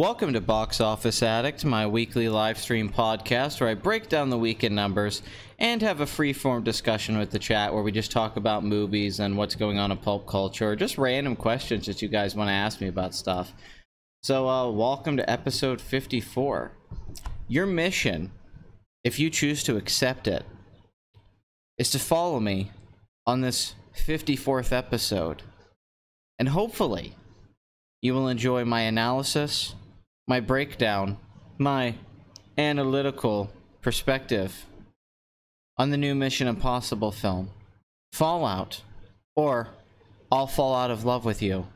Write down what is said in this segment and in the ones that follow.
Welcome to Box Office Addict, my weekly live stream podcast where I break down the weekend numbers and have a free-form discussion with the chat where we just talk about movies and what's going on in pulp culture, or just random questions that you guys want to ask me about stuff. So, welcome to episode 54. Your mission, if you choose to accept it, is to follow me on this 54th episode. And hopefully, you will enjoy my analysis, my breakdown, my analytical perspective on the new Mission Impossible film, Fallout, or I'll Fall Out of Love with You,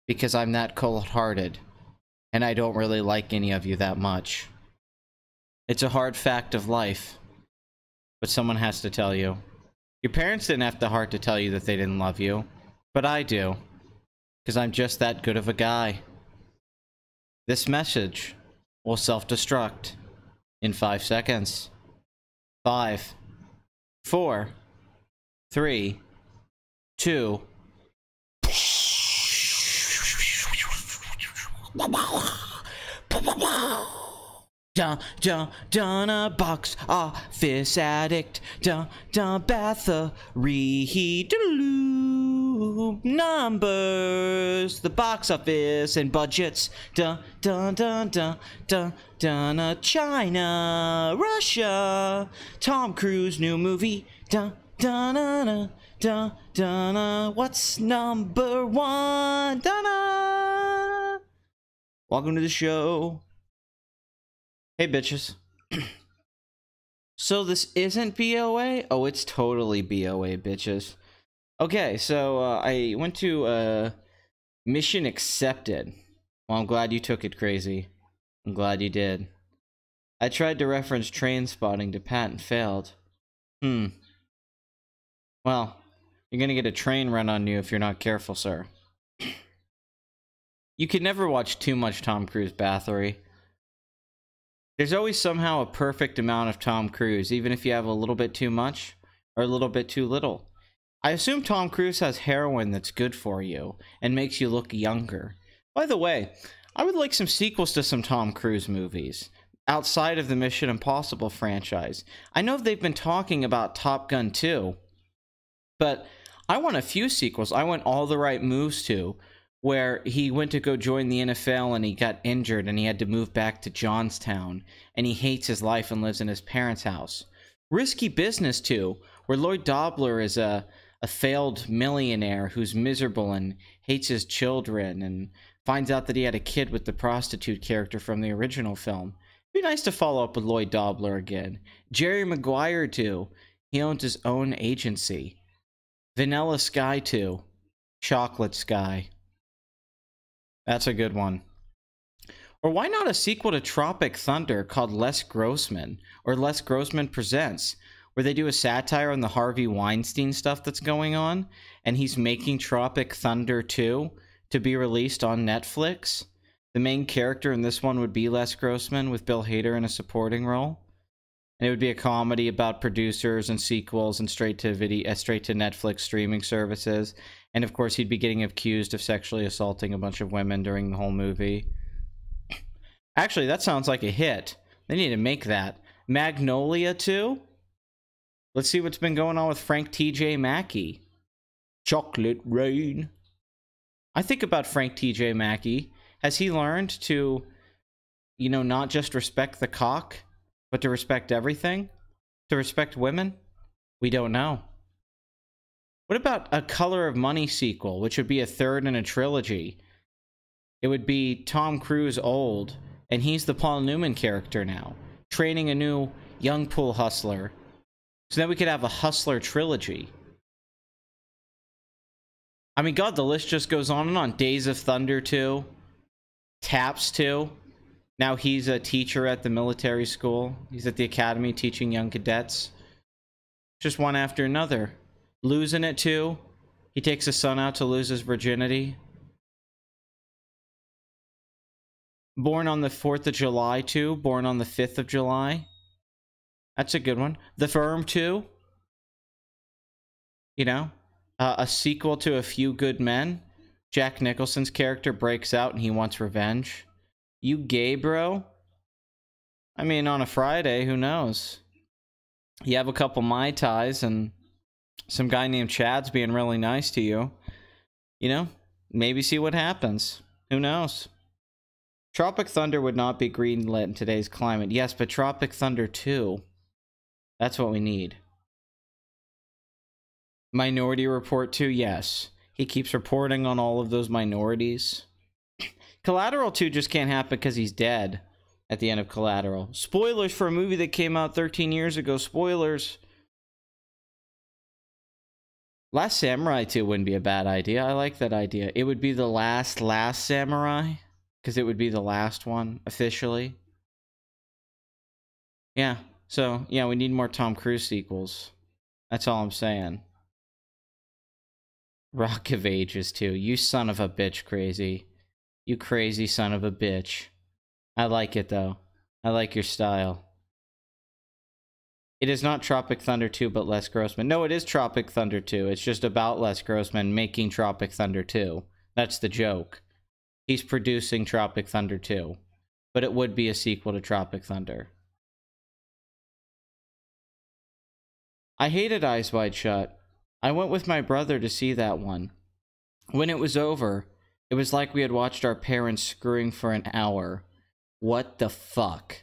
because I'm that cold-hearted, and I don't really like any of you that much. It's a hard fact of life, but someone has to tell you. Your parents didn't have the heart to tell you that they didn't love you, but I do, because I'm just that good of a guy. This message will self-destruct in 5 seconds. 5, 4, 3, 2. Dun a box office addict. Dun battery. Numbers, the box office and budgets. China, Russia, Tom Cruise new movie. What's number one? Welcome to the show. Hey bitches. So this isn't BOA? Oh, it's totally BOA, bitches. Okay, so I went to Mission Accepted. Well, I'm glad you took it, Crazy. I'm glad you did. I tried to reference Train Spotting to Pat and failed. Well, you're gonna get a train run on you if you're not careful, sir. You can never watch too much Tom Cruise Bathory. There's always somehow a perfect amount of Tom Cruise, even if you have a little bit too much or a little bit too little. I assume Tom Cruise has heroin that's good for you and makes you look younger. By the way, I would like some sequels to some Tom Cruise movies outside of the Mission Impossible franchise. I know they've been talking about Top Gun 2, but I want a few sequels. I want All the Right Moves 2, where he went to go join the NFL and he got injured and he had to move back to Johnstown and he hates his life and lives in his parents' house. Risky Business 2, where Lloyd Dobler is a failed millionaire who's miserable and hates his children and finds out that he had a kid with the prostitute character from the original film. It'd be nice to follow up with Lloyd Dobler again. Jerry Maguire 2, he owns his own agency. Vanilla Sky 2, Chocolate Sky. That's a good one. Or why not a sequel to Tropic Thunder called Les Grossman, or Les Grossman Presents, where they do a satire on the Harvey Weinstein stuff that's going on, and he's making Tropic Thunder 2 to be released on Netflix. The main character in this one would be Les Grossman, with Bill Hader in a supporting role. And it would be a comedy about producers and sequels and straight to Netflix streaming services. And of course, he'd be getting accused of sexually assaulting a bunch of women during the whole movie. Actually, that sounds like a hit. They need to make that. Magnolia 2? Let's see what's been going on with Frank T.J. Mackey. Chocolate Rain. I think about Frank T.J. Mackey. Has he learned to, not just respect the cock, but to respect everything? To respect women? We don't know. What about a Color of Money sequel, which would be a third in a trilogy? It would be Tom Cruise old, and he's the Paul Newman character now, training a new young pool hustler. So then we could have a Hustler trilogy. I mean, God, the list just goes on and on. Days of Thunder 2. Taps 2. Now he's a teacher at the military school. He's at the academy teaching young cadets. Just one after another. Losing It 2. He takes his son out to lose his virginity. Born on the 4th of July 2. Born on the 5th of July. That's a good one. The Firm 2. A sequel to A Few Good Men. Jack Nicholson's character breaks out and he wants revenge. You gay, bro? I mean, on a Friday, who knows? You have a couple Mai Tais and some guy named Chad's being really nice to you. You know, maybe see what happens. Who knows? Tropic Thunder would not be greenlit in today's climate. Yes, but Tropic Thunder 2. That's what we need. Minority Report 2, yes. He keeps reporting on all of those minorities. Collateral 2 just can't happen because he's dead at the end of Collateral. Spoilers for a movie that came out 13 years ago. Spoilers. Last Samurai 2 wouldn't be a bad idea. I like that idea. It would be the last Samurai. Because it would be the last one, officially. Yeah. So, yeah, we need more Tom Cruise sequels. That's all I'm saying. Rock of Ages 2. You son of a bitch, Crazy. You crazy son of a bitch. I like it, though. I like your style. It is not Tropic Thunder 2, but Les Grossman. No, it is Tropic Thunder 2. It's just about Les Grossman making Tropic Thunder 2. That's the joke. He's producing Tropic Thunder 2. But it would be a sequel to Tropic Thunder. I hated Eyes Wide Shut. I went with my brother to see that one. When it was over, it was like we had watched our parents screwing for an hour. What the fuck?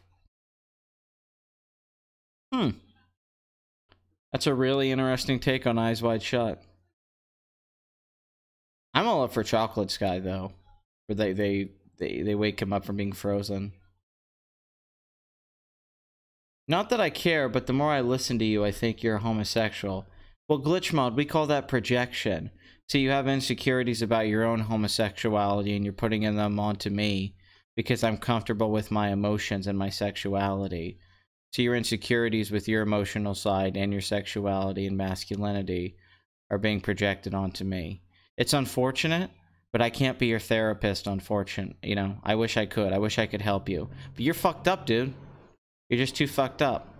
That's a really interesting take on Eyes Wide Shut. I'm all up for Chocolate Sky, though. Where they wake him up from being frozen. Not that I care, but the more I listen to you, I think you're a homosexual. Well, Glitch Mod, we call that projection. So you have insecurities about your own homosexuality, and you're putting them onto me because I'm comfortable with my emotions and my sexuality. So your insecurities with your emotional side and your sexuality and masculinity are being projected onto me. It's unfortunate, but I can't be your therapist, unfortunately. You know, I wish I could. I wish I could help you. But you're fucked up, dude. You're just too fucked up.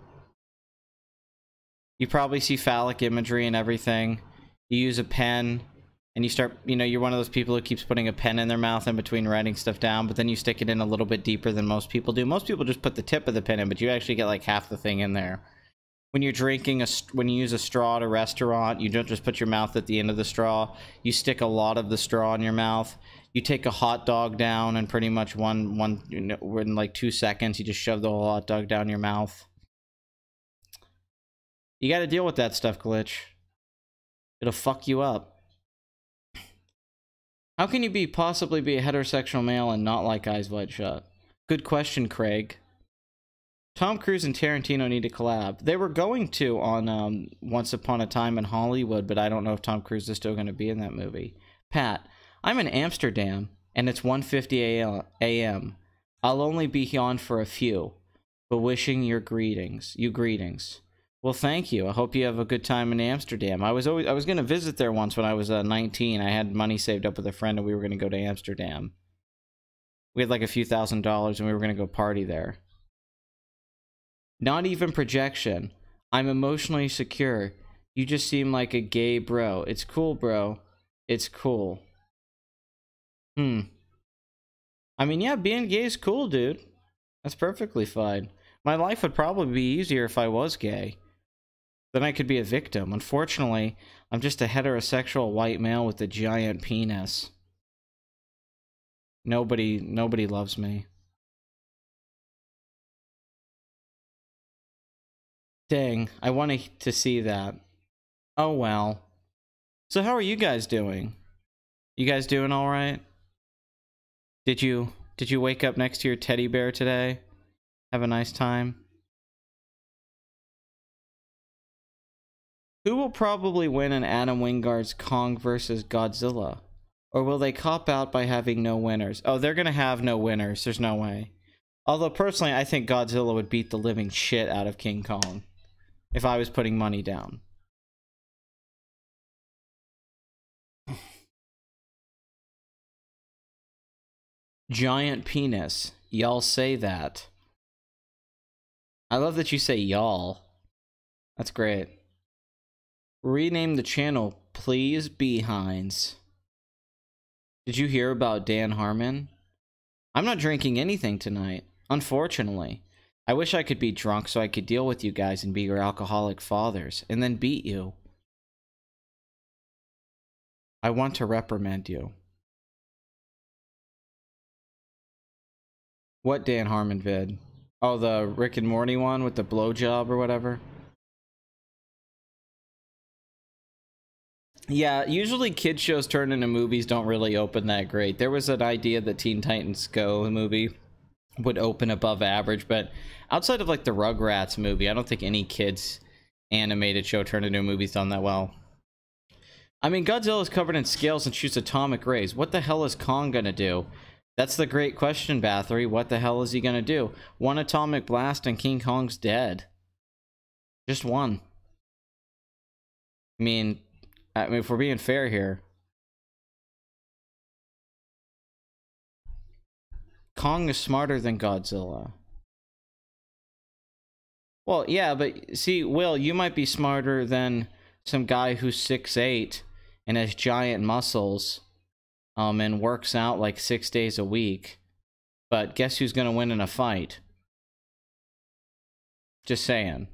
You probably see phallic imagery and everything. You use a pen, and you start, you know, you're one of those people who keeps putting a pen in their mouth in between writing stuff down, but then you stick it in a little bit deeper than most people do. Most people just put the tip of the pen in, but you actually get like half the thing in there. When you're drinking, when you use a straw at a restaurant, you don't just put your mouth at the end of the straw. You stick a lot of the straw in your mouth. You take a hot dog down, and pretty much you know, in like 2 seconds, you just shove the whole hot dog down your mouth. You gotta deal with that stuff, Glitch. It'll fuck you up. How can you possibly be a heterosexual male and not like Eyes Wide Shut? Good question, Craig. Tom Cruise and Tarantino need to collab. They were going to on Once Upon a Time in Hollywood, but I don't know if Tom Cruise is still going to be in that movie. Pat, I'm in Amsterdam, and it's 1:50 a.m. I'll only be on for a few, but wishing you greetings. Well, thank you. I hope you have a good time in Amsterdam. I was going to visit there once when I was 19. I had money saved up with a friend, and we were going to go to Amsterdam. We had like a few $1,000s, and we were going to go party there. Not even projection. I'm emotionally secure. You just seem like a gay bro. It's cool, bro. It's cool. I mean, yeah, being gay is cool, dude. That's perfectly fine. My life would probably be easier if I was gay. Then I could be a victim. Unfortunately, I'm just a heterosexual white male with a giant penis. Nobody loves me. Dang, I wanted to see that. Oh well. So how are you guys doing? You guys doing all right? Did you wake up next to your teddy bear today? Have a nice time? Who will probably win in Adam Wingard's Kong vs. Godzilla? Or will they cop out by having no winners? Oh, they're gonna have no winners. There's no way. Although, personally, I think Godzilla would beat the living shit out of King Kong. If I was putting money down. Giant penis. Y'all say that. I love that you say y'all. That's great. Rename the channel, please, Behinds. Did you hear about Dan Harmon? I'm not drinking anything tonight, unfortunately. I wish I could be drunk so I could deal with you guys and be your alcoholic fathers, and then beat you. I want to reprimand you. What Dan Harmon vid? Oh, the Rick and Morty one with the blowjob or whatever? Yeah, usually kid shows turned into movies don't really open that great. There was an idea that Teen Titans Go movie would open above average, but outside of like the Rugrats movie, I don't think any kids animated show turned into a movie's done that well. I mean, Godzilla is covered in scales and shoots atomic rays. What the hell is Kong gonna do? That's the great question, Bathory. What the hell is he gonna do? One atomic blast and King Kong's dead. Just one. I mean, if we're being fair here, Kong is smarter than Godzilla. Well, yeah, but see, Will, you might be smarter than some guy who's 6'8" and has giant muscles, and works out like 6 days a week. But guess who's gonna win in a fight? Just saying.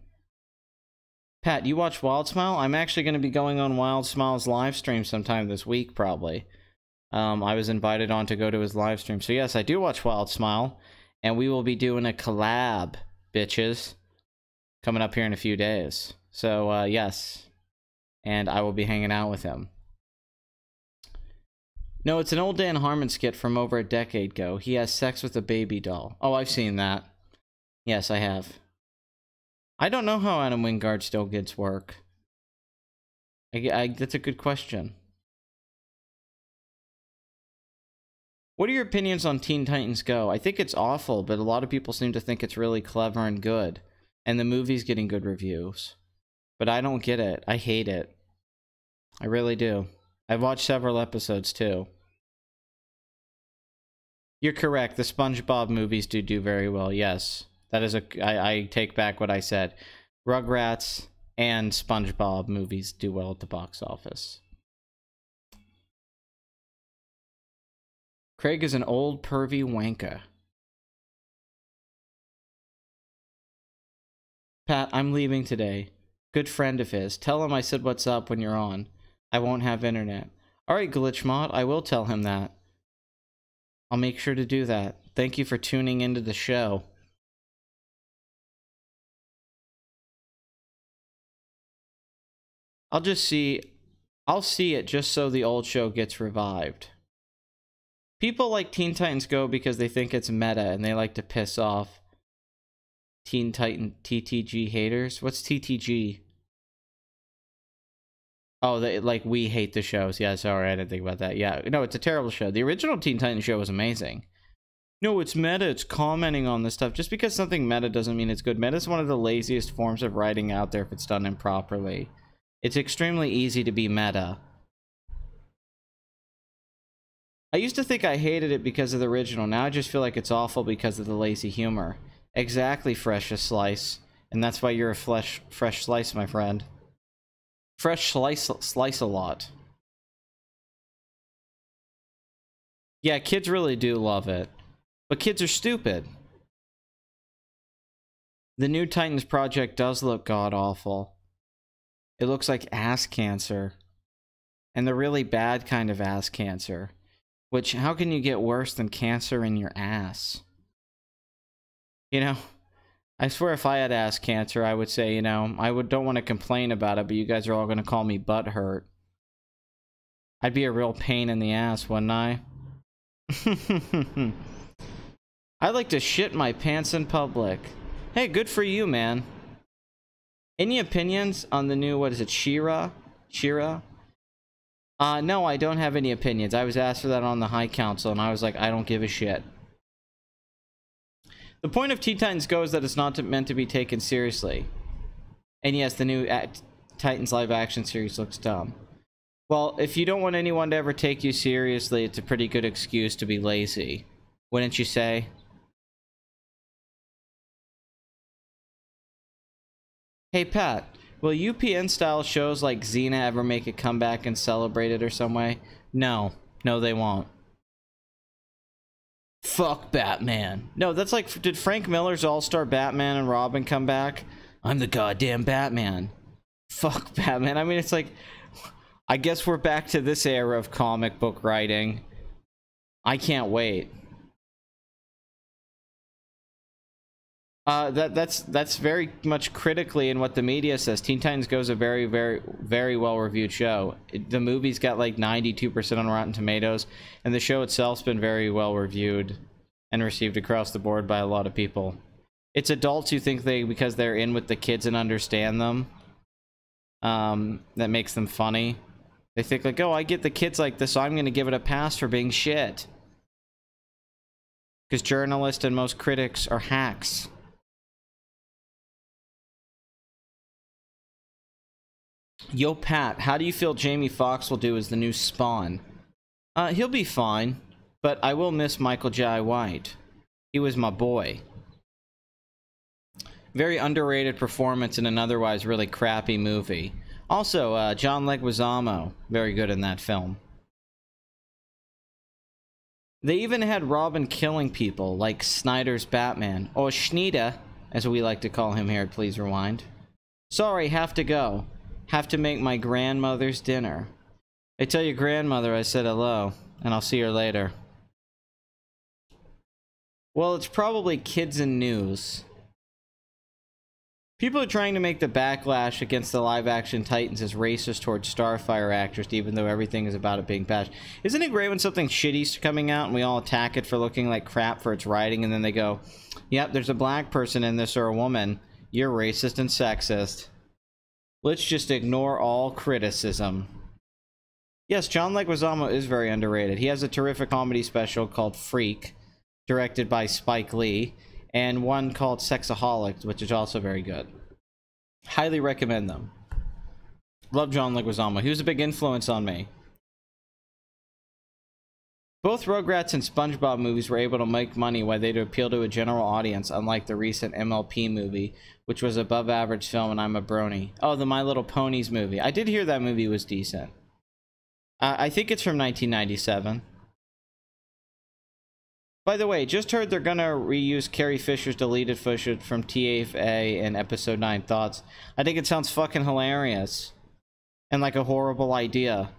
Pat, you watch Wild Smile? I'm actually gonna be going on Wild Smile's live stream sometime this week, probably. I was invited on to go to his live stream. So yes, I do watch Wild Smile, and we will be doing a collab, bitches, coming up here in a few days. So yes, and I will be hanging out with him. No, it's an old Dan Harmon skit from over a decade ago. He has sex with a baby doll. Oh, I've seen that. Yes, I have. I don't know how Adam Wingard still gets work. That's a good question. What are your opinions on Teen Titans Go? I think it's awful, but a lot of people seem to think it's really clever and good. And the movie's getting good reviews. But I don't get it. I hate it. I really do. I've watched several episodes, too. You're correct. The SpongeBob movies do very well, yes. That is I take back what I said. Rugrats and SpongeBob movies do well at the box office. Craig is an old pervy wanker. Pat, I'm leaving today. Good friend of his. Tell him I said what's up when you're on. I won't have internet. Alright, Glitchmod, I will tell him that. I'll make sure to do that. Thank you for tuning into the show. I'll see it just so the old show gets revived. People like Teen Titans Go because they think it's meta and they like to piss off Teen Titan TTG haters. What's TTG? Oh, like we hate the shows. Yeah, sorry, I didn't think about that. Yeah, no, it's a terrible show. The original Teen Titans show was amazing. No, it's meta. It's commenting on this stuff. Just because something meta doesn't mean it's good. Meta is one of the laziest forms of writing out there if it's done improperly. It's extremely easy to be meta. I used to think I hated it because of the original. Now I just feel like it's awful because of the lazy humor. Exactly, Fresh Slice. And that's why you're a fresh slice, my friend. Fresh slice a lot. Yeah, kids really do love it. But kids are stupid. The new Titans project does look god-awful. It looks like ass cancer. And the really bad kind of ass cancer. Which, how can you get worse than cancer in your ass? You know, I swear if I had ass cancer, I would say, you know, don't want to complain about it, but you guys are all going to call me butthurt. I'd be a real pain in the ass, wouldn't I? I like to shit my pants in public. Hey, good for you, man. Any opinions on the new, what is it, She-Ra? She-Ra? No, I don't have any opinions. I was asked for that on the High Council, and I was like, I don't give a shit. The point of Teen Titans Go is that it's not meant to be taken seriously. And yes, the new Titans live action series looks dumb. Well, if you don't want anyone to ever take you seriously, it's a pretty good excuse to be lazy. Wouldn't you say? Hey, Pat. Will UPN-style shows like Xena ever make a comeback and celebrate it or some way? No. No, they won't. Fuck Batman. No, that's like, did Frank Miller's All-Star Batman and Robin come back? I'm the goddamn Batman. Fuck Batman. I mean, it's like, I guess we're back to this era of comic book writing. I can't wait. That's very much critically in what the media says. Teen Titans Go is a very, very, very well-reviewed show. The movie's got like 92% on Rotten Tomatoes, and the show itself's been very well-reviewed and received across the board by a lot of people. It's adults who think because they're in with the kids and understand them, that makes them funny. They think like, oh, I get the kids like this, so I'm going to give it a pass for being shit. Because journalists and most critics are hacks. Yo, Pat, how do you feel Jamie Foxx will do as the new Spawn? He'll be fine, but I will miss Michael Jai White. He was my boy. Very underrated performance in an otherwise really crappy movie. Also, John Leguizamo, very good in that film. They even had Robin killing people, like Snyder's Batman, or Schneider, as we like to call him here at Please Rewind. Sorry, have to go. Have to make my grandmother's dinner. I tell your grandmother I said hello, and I'll see her later. Well, it's probably kids and news. People are trying to make the backlash against the live-action Titans as racist towards Starfire actors, even though everything is about it being bashed. Isn't it great when something shitty's coming out and we all attack it for looking like crap for its writing, and then they go, yep, there's a black person in this or a woman. You're racist and sexist. Let's just ignore all criticism. Yes, John Leguizamo is very underrated. He has a terrific comedy special called Freak, directed by Spike Lee, and one called Sexaholic, which is also very good. Highly recommend them. Love John Leguizamo. He was a big influence on me. Both Rugrats and SpongeBob movies were able to make money while they'd appeal to a general audience, unlike the recent MLP movie, which was above average film and I'm a brony. Oh, the My Little Ponies movie. I did hear that movie was decent. I think it's from 1997. By the way, just heard they're gonna reuse Carrie Fisher's deleted footage from TFA in episode 9. Thoughts? I think it sounds fucking hilarious. And like a horrible idea.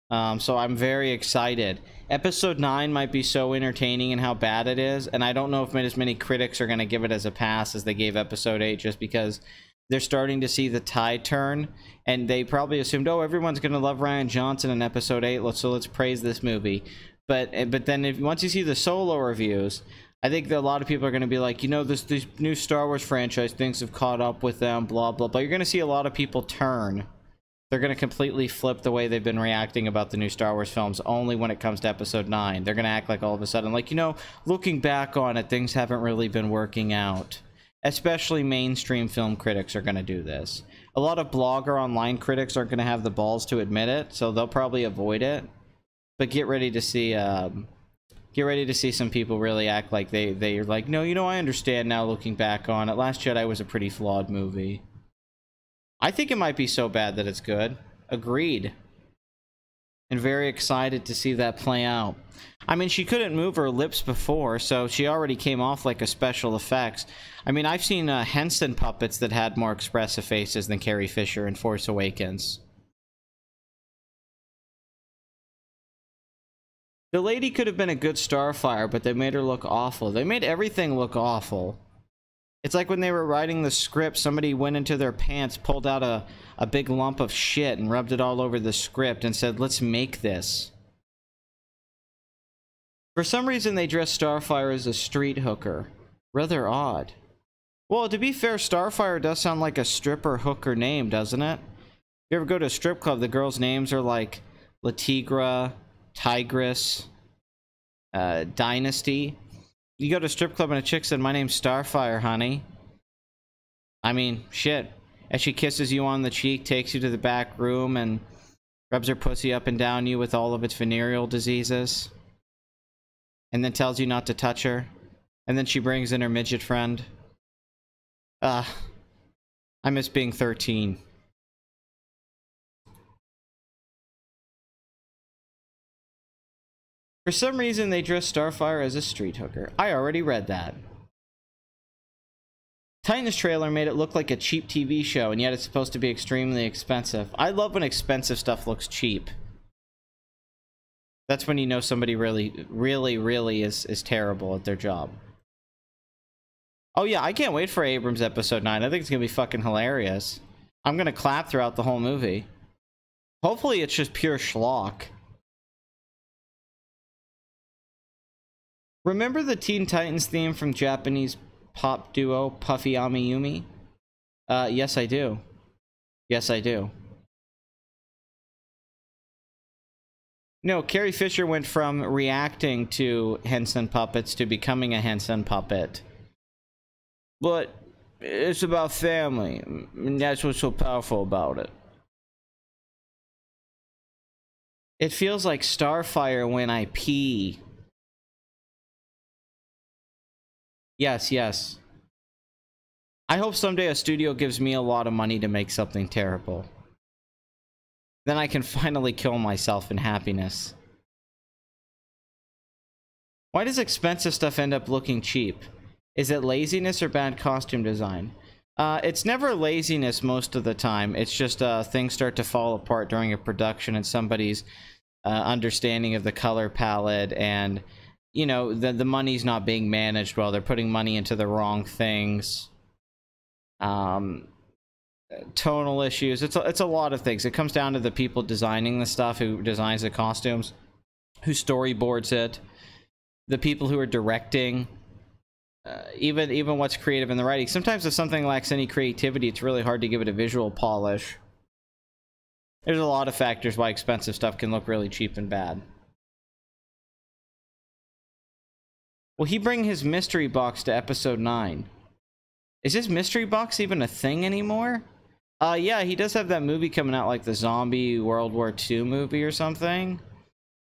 So I'm very excited. Episode 9 might be so entertaining in how bad it is, and I don't know if as many critics are gonna give it as a pass as they gave episode 8, just because they're starting to see the tide turn, and they probably assumed, oh, everyone's gonna love Rian Johnson in episode 8, so let's praise this movie. But then once you see the solo reviews, I think that a lot of people are going to be like, you know, this new Star Wars franchise, things have caught up with them, blah, blah, blah. You're going to see a lot of people turn. They're going to completely flip the way they've been reacting about the new Star Wars films only when it comes to episode 9. They're going to act like all of a sudden, like, you know, looking back on it, things haven't really been working out. Especially mainstream film critics are going to do this. A lot of blogger online critics aren't going to have the balls to admit it, so they'll probably avoid it. But get ready to see some people really act like they're like, no, you know, I understand now looking back on it. Last Jedi was a pretty flawed movie. I think it might be so bad that it's good. Agreed. And very excited to see that play out. I mean, she couldn't move her lips before, so she already came off like a special effects. I mean, I've seen Henson puppets that had more expressive faces than Carrie Fisher in Force Awakens. The lady could have been a good Starfire, but they made her look awful. They made everything look awful. It's like when they were writing the script, somebody went into their pants, pulled out a big lump of shit and rubbed it all over the script and said, let's make this. For some reason, they dressed Starfire as a street hooker. Rather odd. Well, to be fair, Starfire does sound like a stripper hooker name, doesn't it? If you ever go to a strip club, the girls' names are like La Tigra, Tigress, Dynasty. You go to a strip club and a chick said, my name's Starfire, honey. I mean, shit. As she kisses you on the cheek, takes you to the back room, and rubs her pussy up and down you with all of its venereal diseases. And then tells you not to touch her. And then she brings in her midget friend. I miss being 13. For some reason, they dress Starfire as a street hooker. I already read that. Titans trailer made it look like a cheap TV show, and yet it's supposed to be extremely expensive. I love when expensive stuff looks cheap. That's when you know somebody really is terrible at their job. Oh yeah, I can't wait for Abrams episode 9. I think it's gonna be fucking hilarious. I'm gonna clap throughout the whole movie. Hopefully it's just pure schlock. Remember the Teen Titans theme from Japanese pop duo Puffy Amiyumi? Yes I do. Yes I do. No, Carrie Fisher went from reacting to Henson puppets to becoming a Henson puppet. But it's about family, and that's what's so powerful about it. It feels like Starfire when I pee. Yes, yes. I hope someday a studio gives me a lot of money to make something terrible. Then I can finally kill myself in happiness. Why does expensive stuff end up looking cheap? Is it laziness or bad costume design? It's never laziness most of the time. It's just things start to fall apart during a production and somebody's understanding of the color palette, and you know, the money's not being managed well. They're putting money into the wrong things. Tonal issues. It's a lot of things. It comes down to the people designing the stuff, who designs the costumes, who storyboards it, the people who are directing, even what's creative in the writing. Sometimes if something lacks any creativity, it's really hard to give it a visual polish. There's a lot of factors why expensive stuff can look really cheap and bad. Will he bring his mystery box to episode 9? Is his mystery box even a thing anymore? Yeah, he does have that movie coming out, like the zombie World War II movie or something.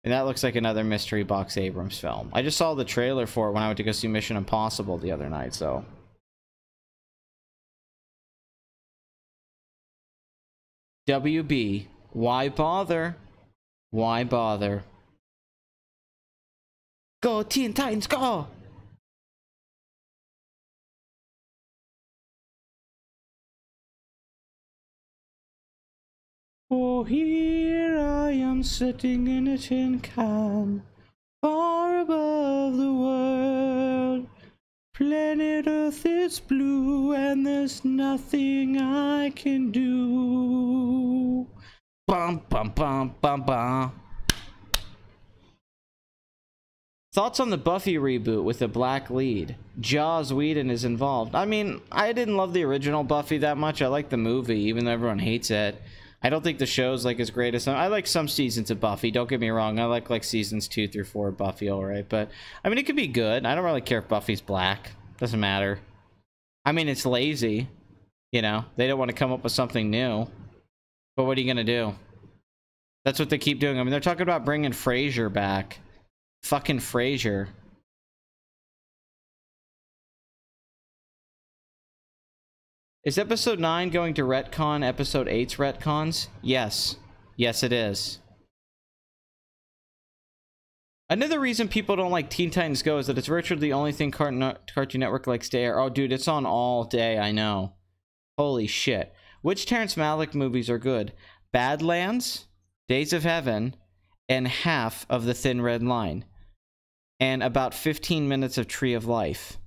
And that looks like another mystery box Abrams film. I just saw the trailer for it when I went to go see Mission Impossible the other night, so. WB, why bother? Why bother? Go Teen Titans, go! Oh, here I am sitting in a tin can, far above the world. Planet Earth is blue and there's nothing I can do. Bum bum bum bum bum. Thoughts on the Buffy reboot with a black lead? Joss Whedon is involved. I mean, I didn't love the original Buffy that much. I like the movie, even though everyone hates it. I don't think the show's like as great as some. I like some seasons of Buffy, don't get me wrong. I like seasons 2 through 4 of Buffy, alright. But, I mean, it could be good. I don't really care if Buffy's black. Doesn't matter. I mean, it's lazy. You know, they don't want to come up with something new. But what are you gonna do? That's what they keep doing. I mean, they're talking about bringing Frasier back. Fucking Frasier. Is episode 9 going to retcon episode 8's retcons? Yes. Yes, it is. Another reason people don't like Teen Titans Go is that it's virtually the only thing Cartoon Network likes to air. Oh, dude, it's on all day, I know. Holy shit. Which Terrence Malick movies are good? Badlands, Days of Heaven, and half of The Thin Red Line. And about 15 minutes of Tree of Life.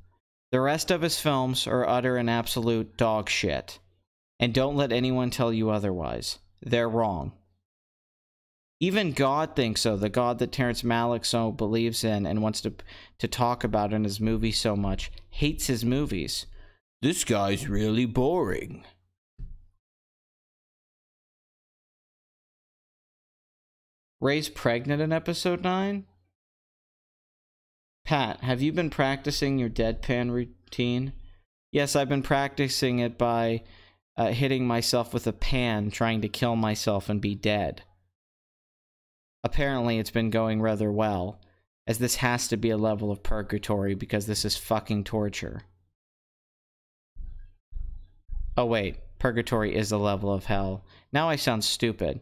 The rest of his films are utter and absolute dog shit. And don't let anyone tell you otherwise. They're wrong. Even God thinks so. The God that Terrence Malick so believes in and wants to talk about in his movies so much, hates his movies. This guy's really boring. Ray's pregnant in episode 9? Pat, have you been practicing your deadpan routine? Yes, I've been practicing it by hitting myself with a pan, trying to kill myself and be dead. Apparently, it's been going rather well, as this has to be a level of purgatory because this is fucking torture. Oh wait, purgatory is a level of hell. Now I sound stupid.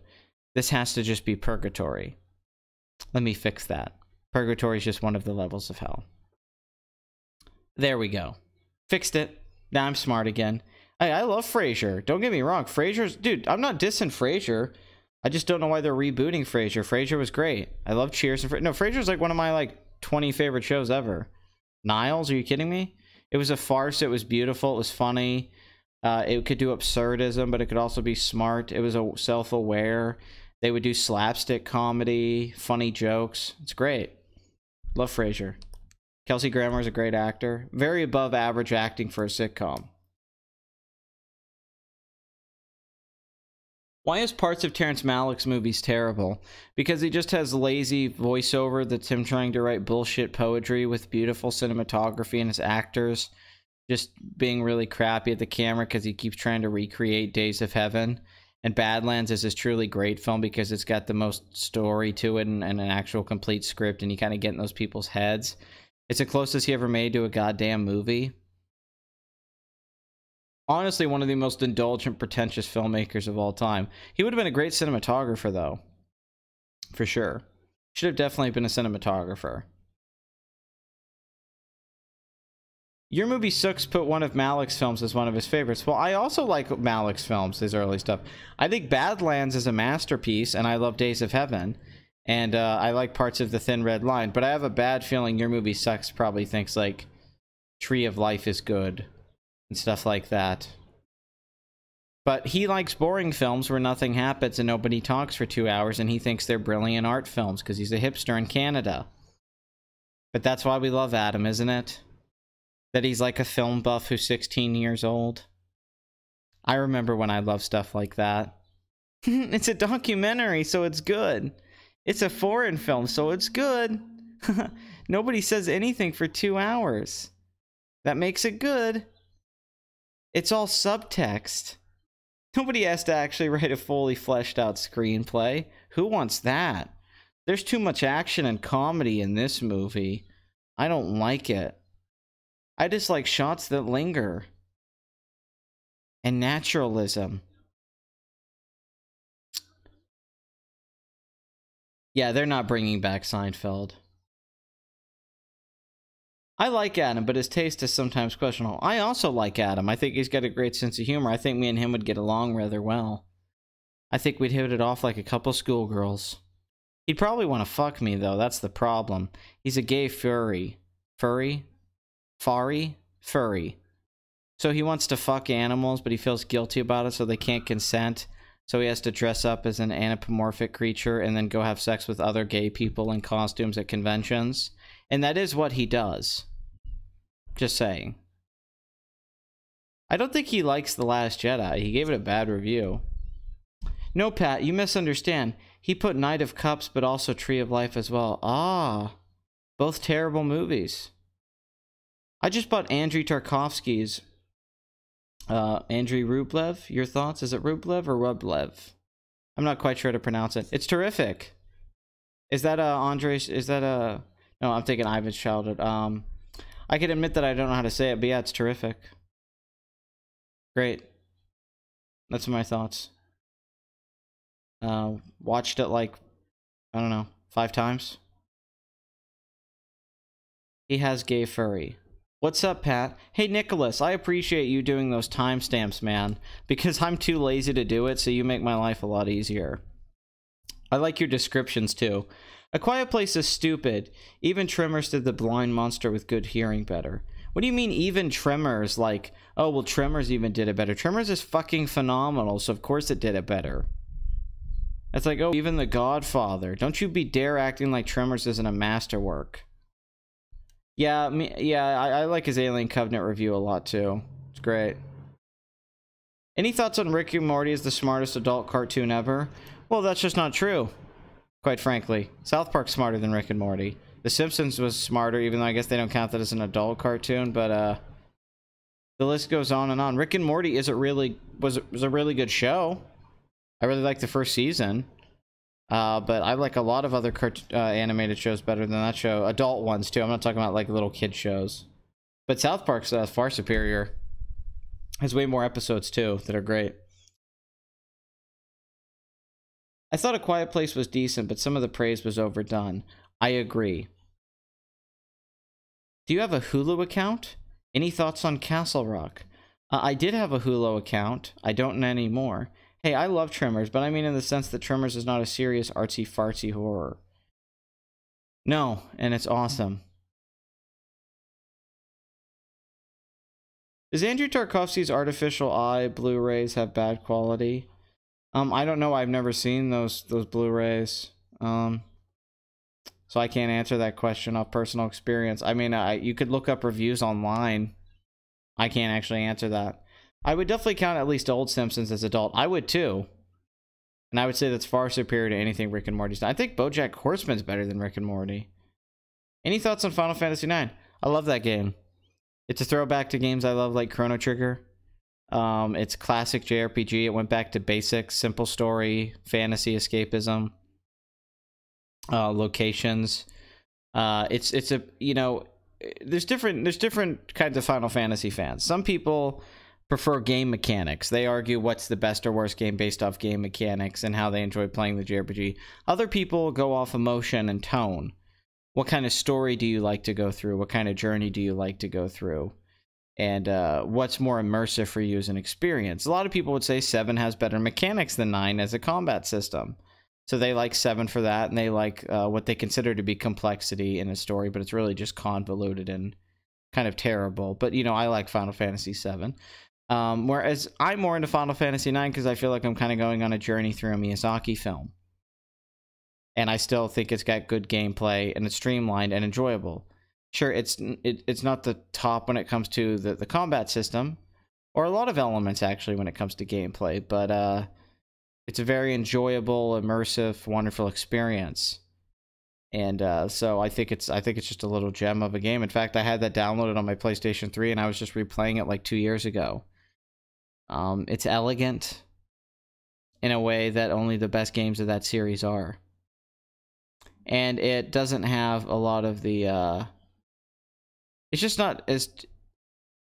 This has to just be purgatory. Let me fix that. Purgatory is just one of the levels of hell. There we go. Fixed it. Now I'm smart again. I love Frasier. Don't get me wrong. Frasier's... Dude, I'm not dissing Frasier. I just don't know why they're rebooting Frasier. Frasier was great. I love Cheers. And no, Frasier's like one of my, like, 20 favorite shows ever. Niles? Are you kidding me? It was a farce. It was beautiful. It was funny. It could do absurdism, but it could also be smart. It was self-aware. They would do slapstick comedy, funny jokes. It's great. Love Frasier. Kelsey Grammer is a great actor. Very above average acting for a sitcom. Why is parts of Terrence Malick's movies terrible? Because he just has lazy voiceover that's him trying to write bullshit poetry with beautiful cinematography, and his actors just being really crappy at the camera because he keeps trying to recreate Days of Heaven. And Badlands is this truly great film because it's got the most story to it and an actual complete script, and you kind of get in those people's heads. It's the closest he ever made to a goddamn movie. Honestly, one of the most indulgent, pretentious filmmakers of all time. He would have been a great cinematographer, though. For sure. Should have definitely been a cinematographer. Your movie Sooks put one of Malick's films as one of his favorites. Well, I also like Malick's films, his early stuff. I think Badlands is a masterpiece, and I love Days of Heaven. And I like parts of The Thin Red Line. But I have a bad feeling Your Movie Sucks probably thinks, like, Tree of Life is good. And stuff like that. But he likes boring films where nothing happens and nobody talks for 2 hours, and he thinks they're brilliant art films because he's a hipster in Canada. But that's why we love Adam, isn't it? That he's like a film buff who's 16 years old. I remember when I loved stuff like that. It's a documentary, so it's good. It's a foreign film, so it's good. Nobody says anything for 2 hours. That makes it good. It's all subtext. Nobody has to actually write a fully fleshed out screenplay. Who wants that? There's too much action and comedy in this movie. I don't like it. I just like shots that linger. And naturalism. Yeah, they're not bringing back Seinfeld. I like Adam, but his taste is sometimes questionable. I also like Adam. I think he's got a great sense of humor. I think me and him would get along rather well. I think we'd hit it off like a couple schoolgirls. He'd probably want to fuck me, though. That's the problem. He's a gay furry. Furry? Furry? Furry. So he wants to fuck animals, but he feels guilty about it, so they can't consent. So he has to dress up as an anthropomorphic creature and then go have sex with other gay people in costumes at conventions. And that is what he does. Just saying. I don't think he likes The Last Jedi. He gave it a bad review. No, Pat, you misunderstand. He put Knight of Cups, but also Tree of Life as well. Ah. Both terrible movies. I just bought Andrei Tarkovsky's Andrei Rublev. Your thoughts? Is it Rublev or Rublev? I'm not quite sure how to pronounce it. It's terrific. Is that Andres? Is that No, I'm thinking Ivan's Childhood. I can admit that I don't know how to say it, but yeah, it's terrific. Great. That's my thoughts. Watched it like, I don't know, 5 times. He has gay furry. What's up, Pat? Hey, Nicholas, I appreciate you doing those timestamps, man, because I'm too lazy to do it, so you make my life a lot easier. I like your descriptions, too. A Quiet Place is stupid. Even Tremors did the blind monster with good hearing better. What do you mean, even Tremors? Like, oh, well, Tremors even did it better. Tremors is fucking phenomenal, so of course it did it better. It's like, oh, even The Godfather. Don't you be dare acting like Tremors isn't a masterwork. Yeah, I like his Alien Covenant review a lot, too. It's great. Any thoughts on Rick and Morty as the smartest adult cartoon ever? Well, that's just not true. Quite frankly. South Park's smarter than Rick and Morty. The Simpsons was smarter, even though I guess they don't count that as an adult cartoon, but, the list goes on and on. Rick and Morty was a really good show. I really liked the first season. But I like a lot of other animated shows better than that show. Adult ones, too. I'm not talking about, like, little kid shows. But South Park's far superior. Has way more episodes, too, that are great. I thought A Quiet Place was decent, but some of the praise was overdone. I agree. Do you have a Hulu account? Any thoughts on Castle Rock? I did have a Hulu account. I don't anymore. Hey, I love Tremors, but I mean in the sense that Tremors is not a serious artsy-fartsy horror. No, and it's awesome. Does Andrew Tarkovsky's Artificial Eye Blu-rays have bad quality? I don't know. I've never seen those Blu-rays. So I can't answer that question off personal experience. I mean, you could look up reviews online. I can't actually answer that. I would definitely count at least old Simpsons as adult. I would too. And I would say that's far superior to anything Rick and Morty's done. I think BoJack Horseman's better than Rick and Morty. Any thoughts on Final Fantasy IX? I love that game. It's a throwback to games I love, like Chrono Trigger. It's classic JRPG. It went back to basics, simple story, fantasy escapism, locations. It's a, you know, there's different kinds of Final Fantasy fans. Some people prefer game mechanics. They argue what's the best or worst game based off game mechanics and how they enjoy playing the JRPG. Other people go off emotion and tone. What kind of story do you like to go through? What kind of journey do you like to go through? And what's more immersive for you as an experience? A lot of people would say 7 has better mechanics than 9 as a combat system. So they like 7 for that, and they like what they consider to be complexity in a story, but it's really just convoluted and kind of terrible. But, you know, I like Final Fantasy 7. Whereas I'm more into Final Fantasy 9 because I feel like I'm kind of going on a journey through a Miyazaki film. And I still think it's got good gameplay, and it's streamlined and enjoyable. Sure, it's not the top when it comes to the combat system, or a lot of elements actually when it comes to gameplay, but it's a very enjoyable, immersive, wonderful experience. And so I think it's just a little gem of a game. In fact, I had that downloaded on my PlayStation 3, and I was just replaying it like 2 years ago. It's elegant in a way that only the best games of that series are. And it doesn't have a lot of the it's just not as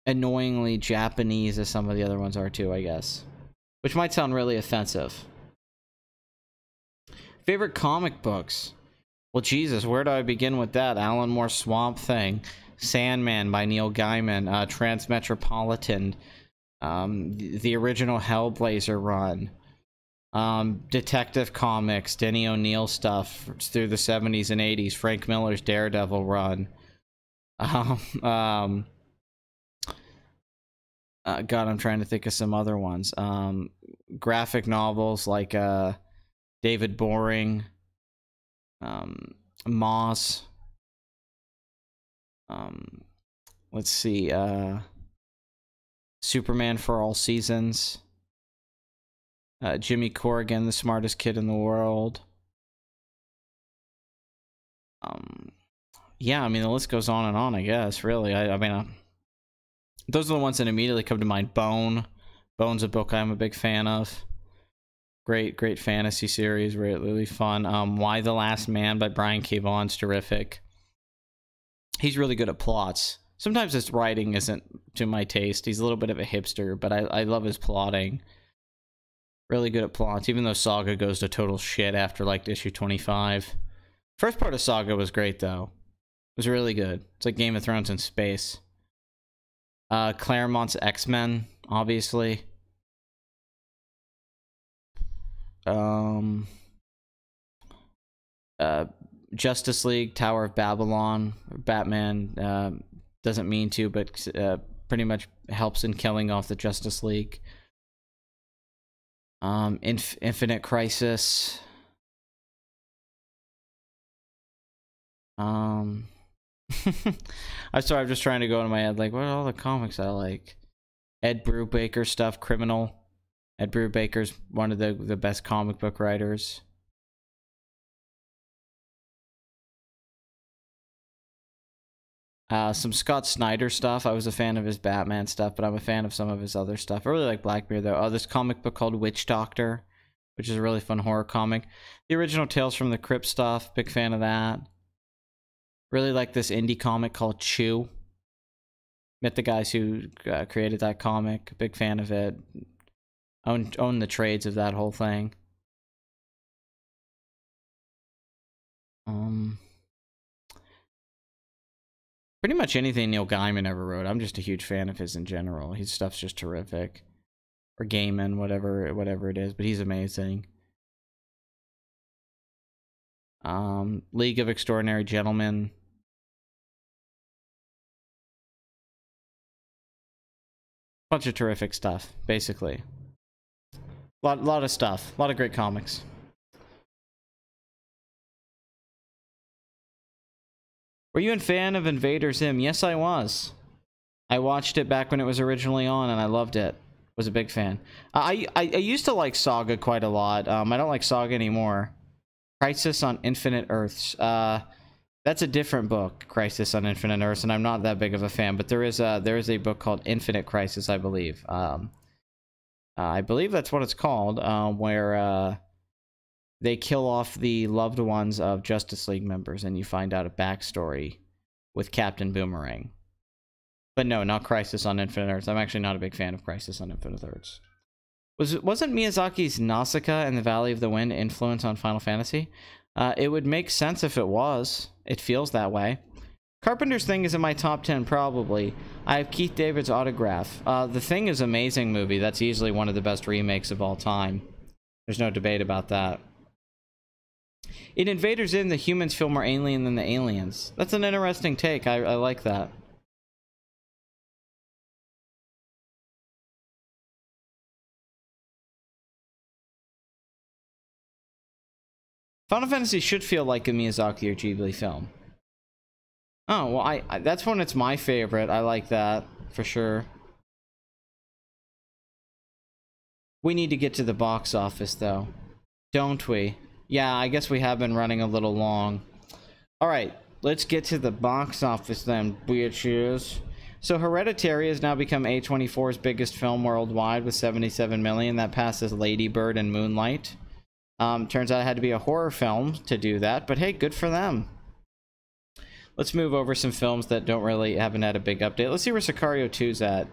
annoyingly Japanese as some of the other ones are too, I guess. Which might sound really offensive. Favorite comic books? Well, Jesus, where do I begin with that? Alan Moore Swamp Thing, Sandman by Neil Gaiman, Transmetropolitan, the original Hellblazer run, Detective Comics, Denny O'Neil stuff through the 70s and 80s, Frank Miller's Daredevil run. God, I'm trying to think of some other ones. Graphic novels like David Boring, Moss. Let's see, Superman for All Seasons. Jimmy Corrigan, the smartest kid in the world. Yeah, I mean, the list goes on and on, I guess, really. I mean, those are the ones that immediately come to mind. Bone's a book I'm a big fan of. Great fantasy series, really fun. Why the Last Man by Brian K. Vaughan's terrific. He's really good at plots. Sometimes his writing isn't to my taste. He's a little bit of a hipster, but I love his plotting. Really good at plots, even though Saga goes to total shit after, like, issue 25. First part of Saga was great, though. It was really good. It's like Game of Thrones in space. Claremont's X-Men, obviously. Justice League, Tower of Babylon, Batman doesn't mean to, but pretty much helps in killing off the Justice League. Infinite Crisis. I'm sorry, I'm just trying to go in my head, like, what are all the comics I like? Ed Brubaker stuff, Criminal. Ed Brubaker's one of the best comic book writers. Some Scott Snyder stuff. I was a fan of his Batman stuff, but I'm a fan of some of his other stuff. I really like Blackbeard, though. Oh, this comic book called Witch Doctor, which is a really fun horror comic. The original Tales from the Crypt stuff, big fan of that. Really like this indie comic called Chew. Met the guys who created that comic. Big fan of it. Own the trades of that whole thing. Pretty much anything Neil Gaiman ever wrote. I'm just a huge fan of his in general. His stuff's just terrific. Or Gaiman, whatever it is, but he's amazing. League of Extraordinary Gentlemen. Bunch of terrific stuff, basically. Lot of stuff. A lot of great comics. Were you a fan of Invader Zim? Yes, I was. I watched it back when it was originally on, and I loved it. Was a big fan. I used to like Saga quite a lot. I don't like Saga anymore. Crisis on Infinite Earths. That's a different book, Crisis on Infinite Earths, and I'm not that big of a fan. But there is a book called Infinite Crisis, I believe. I believe that's what it's called, where they kill off the loved ones of Justice League members, and you find out a backstory with Captain Boomerang. But no, not Crisis on Infinite Earths. I'm actually not a big fan of Crisis on Infinite Earths. Wasn't Miyazaki's Nausicaa and the Valley of the Wind influence on Final Fantasy? It would make sense if it was. It feels that way. Carpenter's Thing is in my top 10, probably. I have Keith David's Autograph. The Thing is an amazing movie. That's easily one of the best remakes of all time. There's no debate about that. In Invader Zim, the humans feel more alien than the aliens. That's an interesting take. I like that. Final Fantasy should feel like a Miyazaki or Ghibli film. Oh, well, I that's when it's my favorite. I like that, for sure. We need to get to the box office, though. Don't we? Yeah, I guess we have been running a little long. Alright, let's get to the box office then, bitches. So Hereditary has now become A24's biggest film worldwide with 77 million. That passes Lady Bird and Moonlight. Turns out it had to be a horror film to do that, but hey, good for them. Let's move over some films that haven't had a big update. Let's see where Sicario 2's at.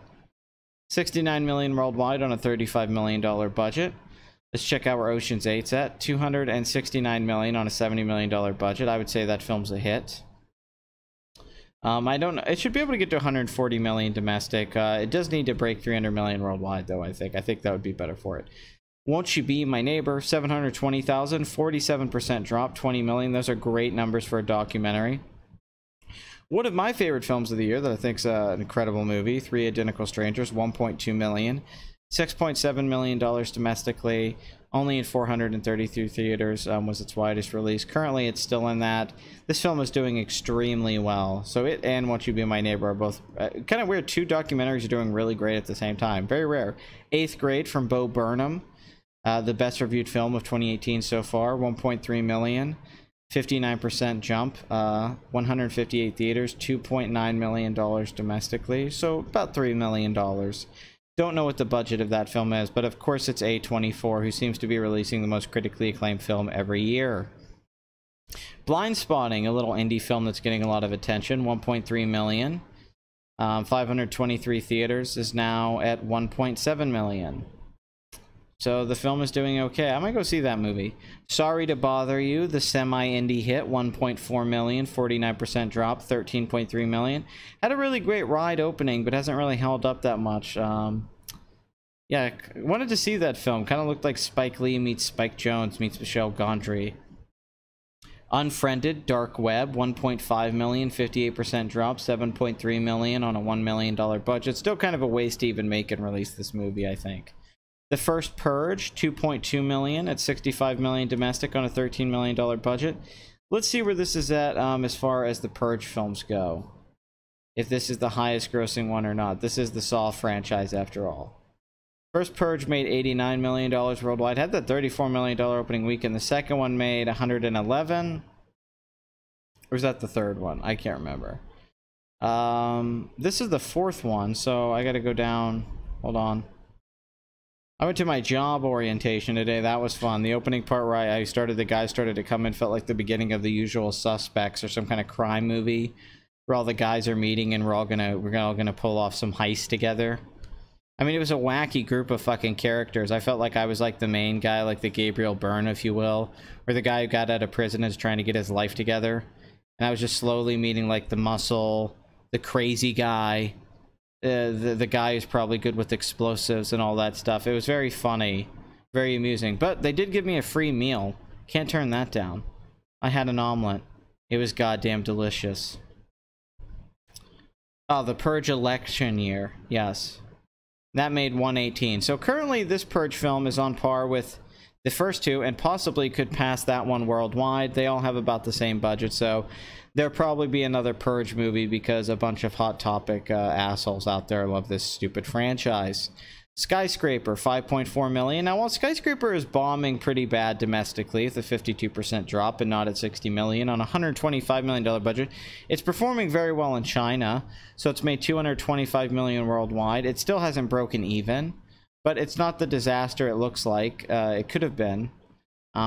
69 million worldwide on a $35 million budget. Let's check out where Ocean's 8's at. 269 million on a $70 million budget. I would say that film's a hit. I don't know. It should be able to get to 140 million domestic. It does need to break 300 million worldwide, though, I think. I think that would be better for it. Won't You Be My Neighbor, 720,000, 47% drop, 20 million. Those are great numbers for a documentary. One of my favorite films of the year that I think is an incredible movie, Three Identical Strangers, 1.2 million. $6.7 million domestically, only in 433 theaters was its widest release. Currently, it's still in that. This film is doing extremely well. So it and Won't You Be My Neighbor are both kind of weird. Two documentaries are doing really great at the same time. Very rare. Eighth Grade from Bo Burnham. The best reviewed film of 2018 so far, 1.3 million, 59% jump, 158 theaters, $2.9 million domestically, so about $3 million. Don't know what the budget of that film is, but of course it's A24, who seems to be releasing the most critically acclaimed film every year. Blind Spotting, a little indie film that's getting a lot of attention, 1.3 million, 523 theaters, is now at 1.7 million. So the film is doing okay. I might go see that movie. Sorry to Bother You, the semi-indie hit, 1.4 million, 49% drop, 13.3 million. Had a really great ride opening, but hasn't really held up that much. Yeah, wanted to see that film. Kind of looked like Spike Lee meets Spike Jonze meets Michel Gondry. Unfriended, Dark Web, 1.5 million, 58% drop, 7.3 million on a $1 million budget. Still kind of a waste to even make and release this movie, I think. The First Purge, 2.2 million at 65 million domestic on a $13 million budget. Let's see where this is at as far as the Purge films go. If this is the highest grossing one or not. This is the Saw franchise after all. First Purge made $89 million worldwide. Had that $34 million opening weekend. The second one made 111. Or is that the third one? I can't remember. This is the fourth one, so I gotta go down. Hold on. I went to my job orientation today. That was fun. The opening part where the guys started to come in felt like the beginning of The Usual Suspects or some kind of crime movie where all the guys are meeting and we're all gonna pull off some heist together. I mean, it was a wacky group of fucking characters. I felt like I was like the main guy, like the Gabriel Byrne, if you will, or the guy who got out of prison is trying to get his life together. And I was just slowly meeting like the Muscle, the crazy guy, the guy who's probably good with explosives and all that stuff. It was very funny, very amusing. But they did give me a free meal. Can't turn that down. I had an omelet. It was goddamn delicious. Oh, the Purge election year. Yes. That made 118. So currently this Purge film is on par with the first two and possibly could pass that one worldwide. They all have about the same budget, so there'll probably be another Purge movie because a bunch of Hot Topic assholes out there love this stupid franchise. Skyscraper, 5.4 million. Now, while Skyscraper is bombing pretty bad domestically with a 52% drop and not at 60 million on a $125 million budget, it's performing very well in China. So it's made 225 million worldwide. It still hasn't broken even, but it's not the disaster it looks like it could have been.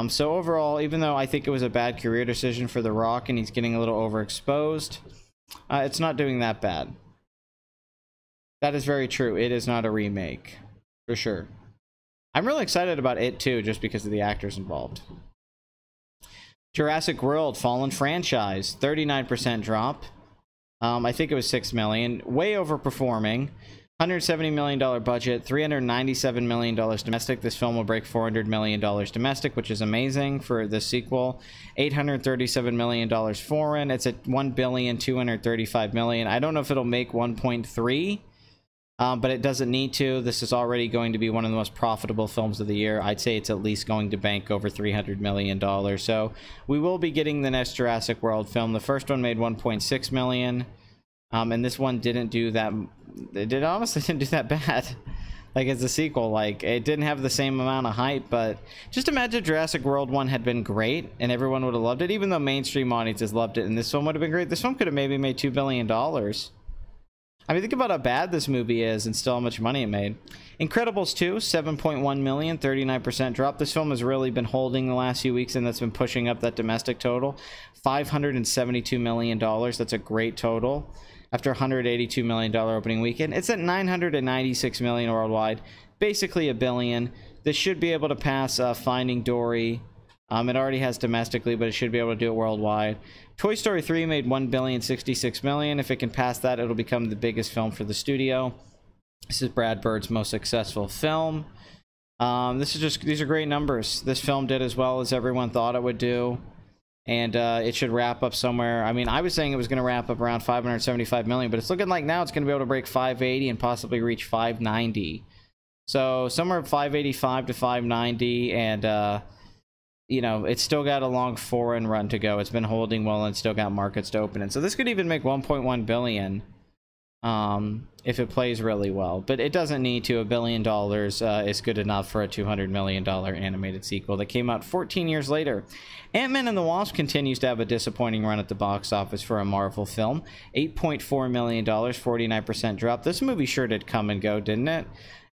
So overall, even though I think it was a bad career decision for The Rock and he's getting a little overexposed, it's not doing that bad. That is very true. It is not a remake, for sure. I'm really excited about it, too, just because of the actors involved. Jurassic World Fallen franchise, 39% drop. I think it was 6 million. Way overperforming. $170 million budget, $397 million domestic. This film will break $400 million domestic, which is amazing for the sequel. $837 million foreign. It's at $1,235 million. I don't know if it'll make 1.3. But it doesn't need to. This is already going to be one of the most profitable films of the year. I'd say it's at least going to bank over $300 million. So we will be getting the next Jurassic World film. The first one made 1.6 million. And this one didn't do that. It honestly didn't do that bad. Like, as a sequel, like, it didn't have the same amount of hype, but just imagine Jurassic World 1 had been great and everyone would have loved it, even though mainstream audiences loved it, and this one would have been great. This one could have maybe made $2 billion. I mean, think about how bad this movie is and still how much money it made. Incredibles 2, 7.1 million, 39% drop. This film has really been holding the last few weeks, and that's been pushing up that domestic total. $572 million. That's a great total. After $182 million opening weekend, it's at $996 million worldwide. Basically $1 billion. This should be able to pass Finding Dory. It already has domestically, but it should be able to do it worldwide. Toy Story 3 made $1,066 million. If it can pass that, it'll become the biggest film for the studio. This is Brad Bird's most successful film. These are great numbers. This film did as well as everyone thought it would do. And it should wrap up somewhere. I mean, I was saying it was going to wrap up around $575 million, but it's looking like now it's going to be able to break 580 and possibly reach 590. So somewhere 585 to 590, and you know, it's still got a long foreign run to go. It's been holding well and still got markets to open in. So this could even make 1.1 billion if it plays really well. But it doesn't need to. $1 billion is good enough for a $200 million animated sequel that came out 14 years later. Ant-Man and the Wasp continues to have a disappointing run at the box office for a Marvel film. $8.4 million, 49% drop. This movie sure did come and go, didn't it?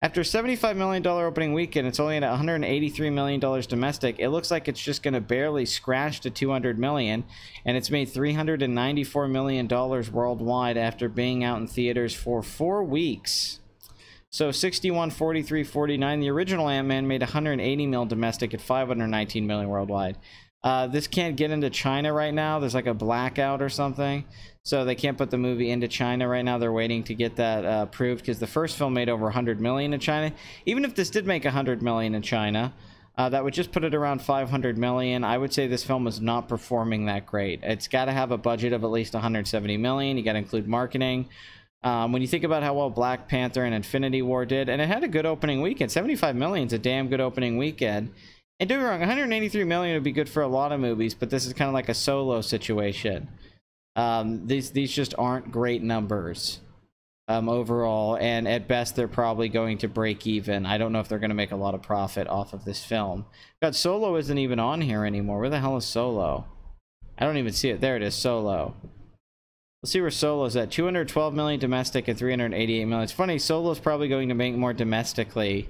After a $75 million opening weekend, it's only at $183 million domestic. It looks like it's just going to barely scratch to $200 million, and it's made $394 million worldwide after being out in theaters for 4 weeks. So 61, 43, 49. The original Ant-Man made $180 million domestic at $519 million worldwide. This can't get into China right now. There's like a blackout or something. So they can't put the movie into China right now. They're waiting to get that approved because the first film made over $100 million in China. Even if this did make $100 million in China, that would just put it around $500 million. I would say this film is not performing that great. It's got to have a budget of at least $170 million. You got to include marketing. When you think about how well Black Panther and Infinity War did, and it had a good opening weekend. $75 million is a damn good opening weekend. And don't get me wrong, $183 million would be good for a lot of movies, but this is kind of like a Solo situation. These just aren't great numbers overall, and at best they're probably going to break even. I don't know if they're going to make a lot of profit off of this film. God, Solo isn't even on here anymore. Where the hell is Solo? I don't even see it. There it is, Solo. Let's see where Solo's at. $212 million domestic and $388 million. It's funny, Solo's probably going to make more domestically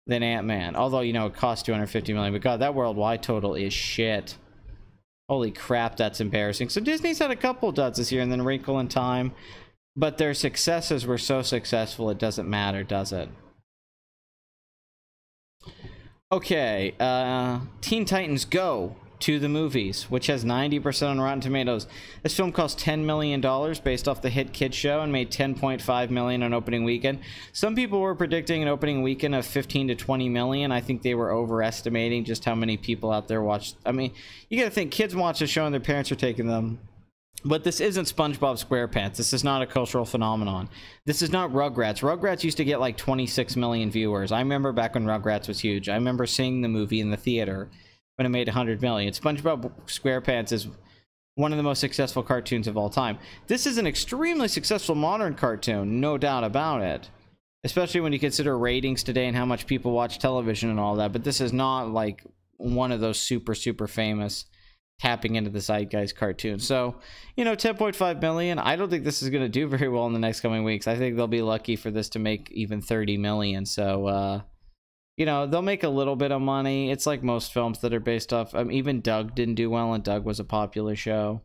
than Ant-Man. Although, you know, it cost $250 million. But God, that worldwide total is shit. Holy crap, that's embarrassing. So Disney's had a couple duds this year, and then Wrinkle in Time. But their successes were so successful, it doesn't matter, does it? Okay, Teen Titans Go! to the movies, which has 90% on Rotten Tomatoes. This film cost $10 million based off the hit kids show and made $10.5 million on opening weekend. Some people were predicting an opening weekend of 15 to 20 million. I think they were overestimating just how many people out there watch. I mean, you gotta think, kids watch the show and their parents are taking them. But this isn't SpongeBob SquarePants. This is not a cultural phenomenon. This is not Rugrats. Rugrats used to get like 26 million viewers. I remember back when Rugrats was huge. I remember seeing the movie in the theater when it made 100 million. SpongeBob SquarePants is one of the most successful cartoons of all time. This is an extremely successful modern cartoon, no doubt about it. Especially when you consider ratings today and how much people watch television and all that. But this is not like one of those super famous tapping into the zeitgeist cartoon. So, you know, 10.5 million. I don't think this is going to do very well in the next coming weeks. I think they'll be lucky for this to make even 30 million. So, you know, they'll make a little bit of money. It's like most films that are based off. Even Doug didn't do well, and Doug was a popular show.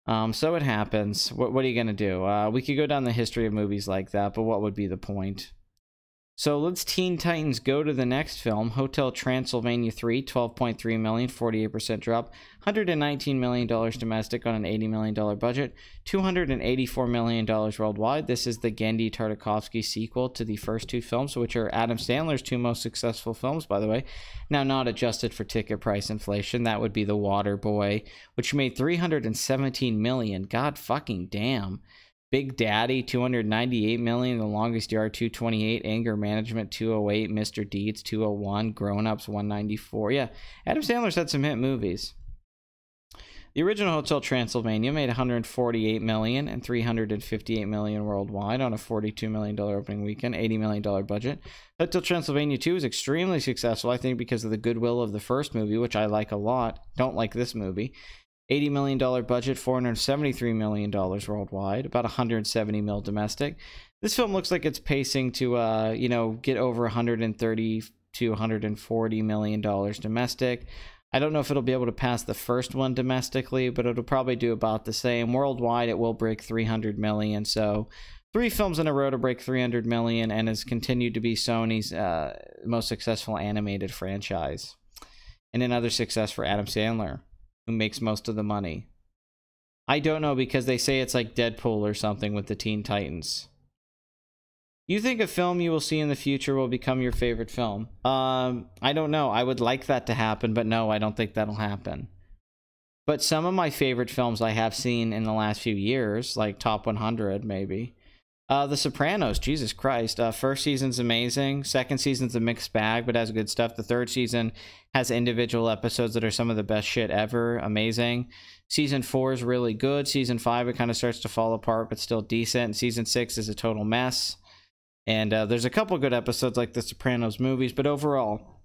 So it happens. What are you going to do? We could go down the history of movies like that, but what would be the point? So let's Teen Titans go to the next film. Hotel Transylvania 3, 12.3 million, 48% drop. $119 million domestic on an $80 million budget. $284 million worldwide. This is the Genndy Tartakovsky sequel to the first two films, which are Adam Sandler's two most successful films, by the way. Now, not adjusted for ticket price inflation. That would be The Water Boy, which made $317 million. God fucking damn. Big Daddy, $298 million. The Longest Yard, $228. Anger Management, $208. Mr. Deeds, $201. Grown Ups, $194. Yeah, Adam Sandler's had some hit movies. The original Hotel Transylvania made $148 million and $358 million worldwide on a $42 million opening weekend, $80 million budget. Hotel Transylvania 2 is extremely successful, I think, because of the goodwill of the first movie, which I like a lot. Don't like this movie. $80 million budget, $473 million worldwide, about $170 million domestic. This film looks like it's pacing to, you know, get over $130 to $140 million domestic. I don't know if it'll be able to pass the first one domestically, but it'll probably do about the same. Worldwide, it will break 300 million. So 3 films in a row to break 300 million, and has continued to be Sony's most successful animated franchise. And another success for Adam Sandler, who makes most of the money. I don't know, because they say it's like Deadpool or something with the Teen Titans. You think a film you will see in the future will become your favorite film? I don't know. I would like that to happen, but no, I don't think that'll happen. But some of my favorite films I have seen in the last few years, like top 100 maybe. The Sopranos, Jesus Christ. First season's amazing. Second season's a mixed bag, but has good stuff. The third season has individual episodes that are some of the best shit ever. Amazing. Season 4 is really good. Season 5, it kind of starts to fall apart, but still decent. And season 6 is a total mess. And there's a couple good episodes like the Sopranos movies, but overall,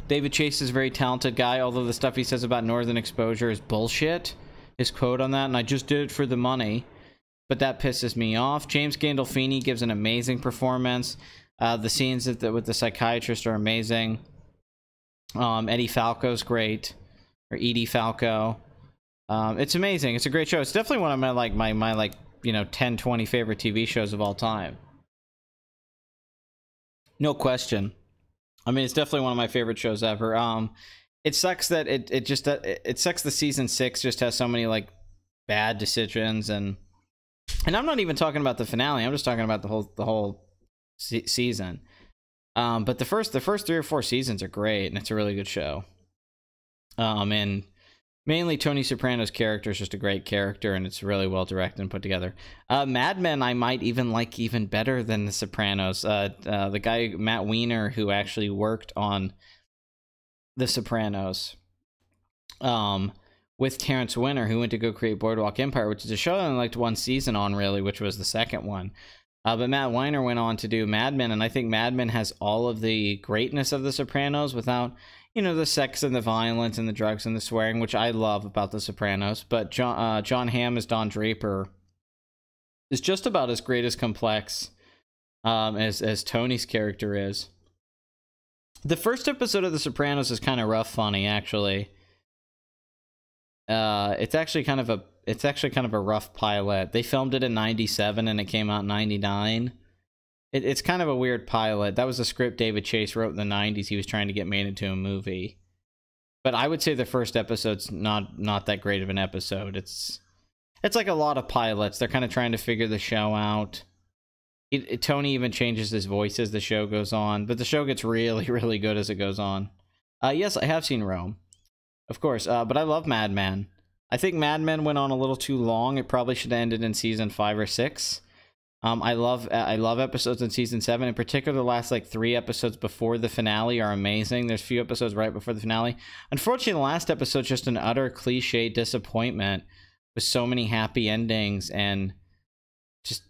David Chase is a very talented guy, although the stuff he says about Northern Exposure is bullshit. His quote on that, and I just did it for the money. But that pisses me off. James Gandolfini gives an amazing performance. The scenes with the psychiatrist are amazing. Eddie Falco's great, or Edie Falco. It's amazing. It's a great show. It's definitely one of my you know, 10, 20 favorite TV shows of all time. No question. I mean, it's definitely one of my favorite shows ever. It sucks that it sucks the season 6 just has so many like bad decisions, and I'm not even talking about the finale. I'm just talking about the whole season. But the first 3 or 4 seasons are great, and it's a really good show. And mainly Tony Soprano's character is just a great character, and it's really well directed and put together. Mad Men I might even like even better than The Sopranos. The guy, Matt Weiner, who actually worked on The Sopranos, with Terrence Winter, who went to go create Boardwalk Empire, which is a show I only liked one season on, really, which was the second one. But Matt Weiner went on to do Mad Men, and I think Mad Men has all of the greatness of The Sopranos without, you know, the sex and the violence and the drugs and the swearing, which I love about The Sopranos. But John Hamm as Don Draper is just about as great as complex as Tony's character is. The first episode of The Sopranos is kind of rough funny, actually. It's actually kind of a rough pilot. They filmed it in 97 and it came out in 99. It's kind of a weird pilot. That was a script David Chase wrote in the 90s. He was trying to get made into a movie. But I would say the first episode's not that great of an episode. It's like a lot of pilots. They're kind of trying to figure the show out. Tony even changes his voice as the show goes on, but the show gets really, really good as it goes on. Yes, I have seen Rome, of course, but I love Mad Men. I think Mad Men went on a little too long. It probably should have ended in season 5 or 6. I love episodes in season 7. In particular, the last like 3 episodes before the finale are amazing. There's a few episodes right before the finale. Unfortunately, the last episode's just an utter cliche disappointment with so many happy endings and just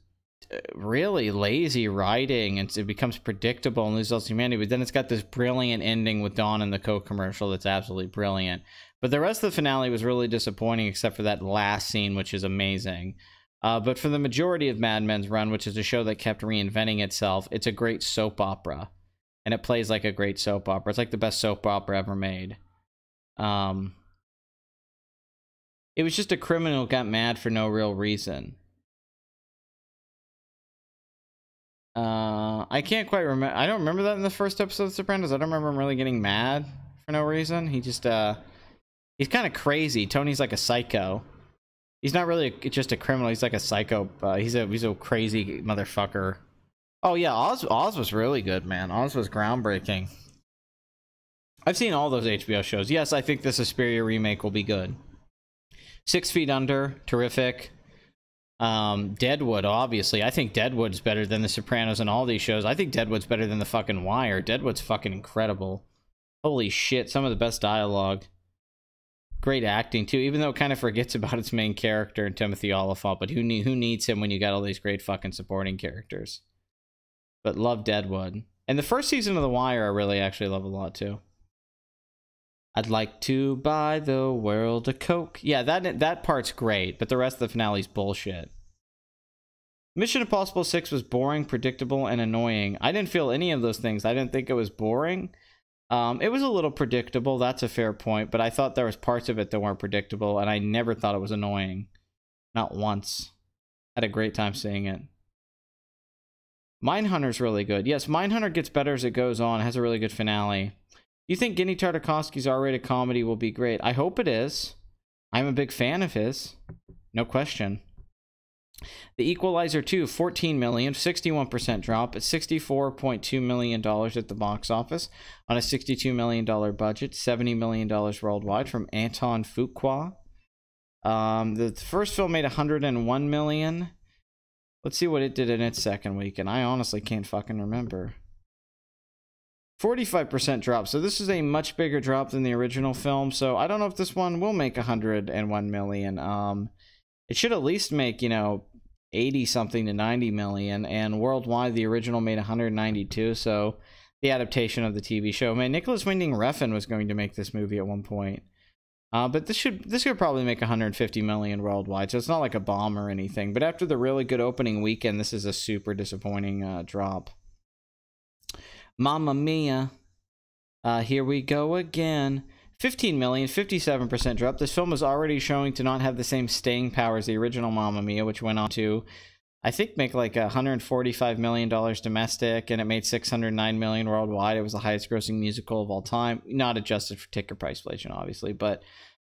really lazy writing, and it becomes predictable and loses humanity. But then it's got this brilliant ending with Dawn in the Coke commercial that's absolutely brilliant. But the rest of the finale was really disappointing, except for that last scene, which is amazing. But for the majority of Mad Men's run, which is a show that kept reinventing itself, it's a great soap opera, and it plays like a great soap opera. It's like the best soap opera ever made. It was just a criminal who got mad for no real reason. I can't quite remember. I don't remember that in the first episode of The Sopranos. I don't remember him really getting mad for no reason. He just, he's kind of crazy. Tony's like a psycho. He's not really just a criminal. He's like a psycho. He's a crazy motherfucker. Oh yeah, Oz was really good, man. Oz was groundbreaking. I've seen all those HBO shows. Yes, I think the Suspiria remake will be good. 6 Feet Under, terrific. Deadwood, obviously. I think Deadwood's better than The Sopranos and all these shows. I think Deadwood's better than The fucking Wire. Deadwood's fucking incredible. Holy shit, some of the best dialogue. Great acting, too, even though it kind of forgets about its main character, Timothy Olyphant. But who needs him when you got all these great fucking supporting characters? But love Deadwood. And the first season of The Wire I really actually love a lot, too. I'd like to buy the world a Coke. Yeah, that part's great, but the rest of the finale's bullshit. Mission Impossible 6 was boring, predictable, and annoying. I didn't feel any of those things. I didn't think it was boring. It was a little predictable, that's a fair point, but I thought there was parts of it that weren't predictable, and I never thought it was annoying. Not once. Had a great time seeing it. Mindhunter's really good. Yes, Mindhunter gets better as it goes on. It has a really good finale. Do you think Ginny Tartakovsky's R-rated comedy will be great? I hope it is. I'm a big fan of his. No question. The Equalizer 2, 14 million, 61% drop at $64.2 million at the box office on a $62 million budget, $70 million worldwide from Anton Fuqua. The first film made $101 million. Let's see what it did in its second week, and I honestly can't fucking remember. 45% drop, so this is a much bigger drop than the original film, so I don't know if this one will make 101 million. It should at least make, 80 something to 90 million, and worldwide the original made 192, so the adaptation of the TV show. Man, Nicholas Winding Refn was going to make this movie at one point. But this could probably make 150 million worldwide, so it's not like a bomb or anything, but after the really good opening weekend, this is a super disappointing drop. Mamma Mia. Here we go again. 15 million, 57% drop. This film was already showing to not have the same staying power as the original Mamma Mia, which went on to, I think, make like $145 million domestic, and it made $609 million worldwide. It was the highest grossing musical of all time. Not adjusted for ticket price inflation, obviously, but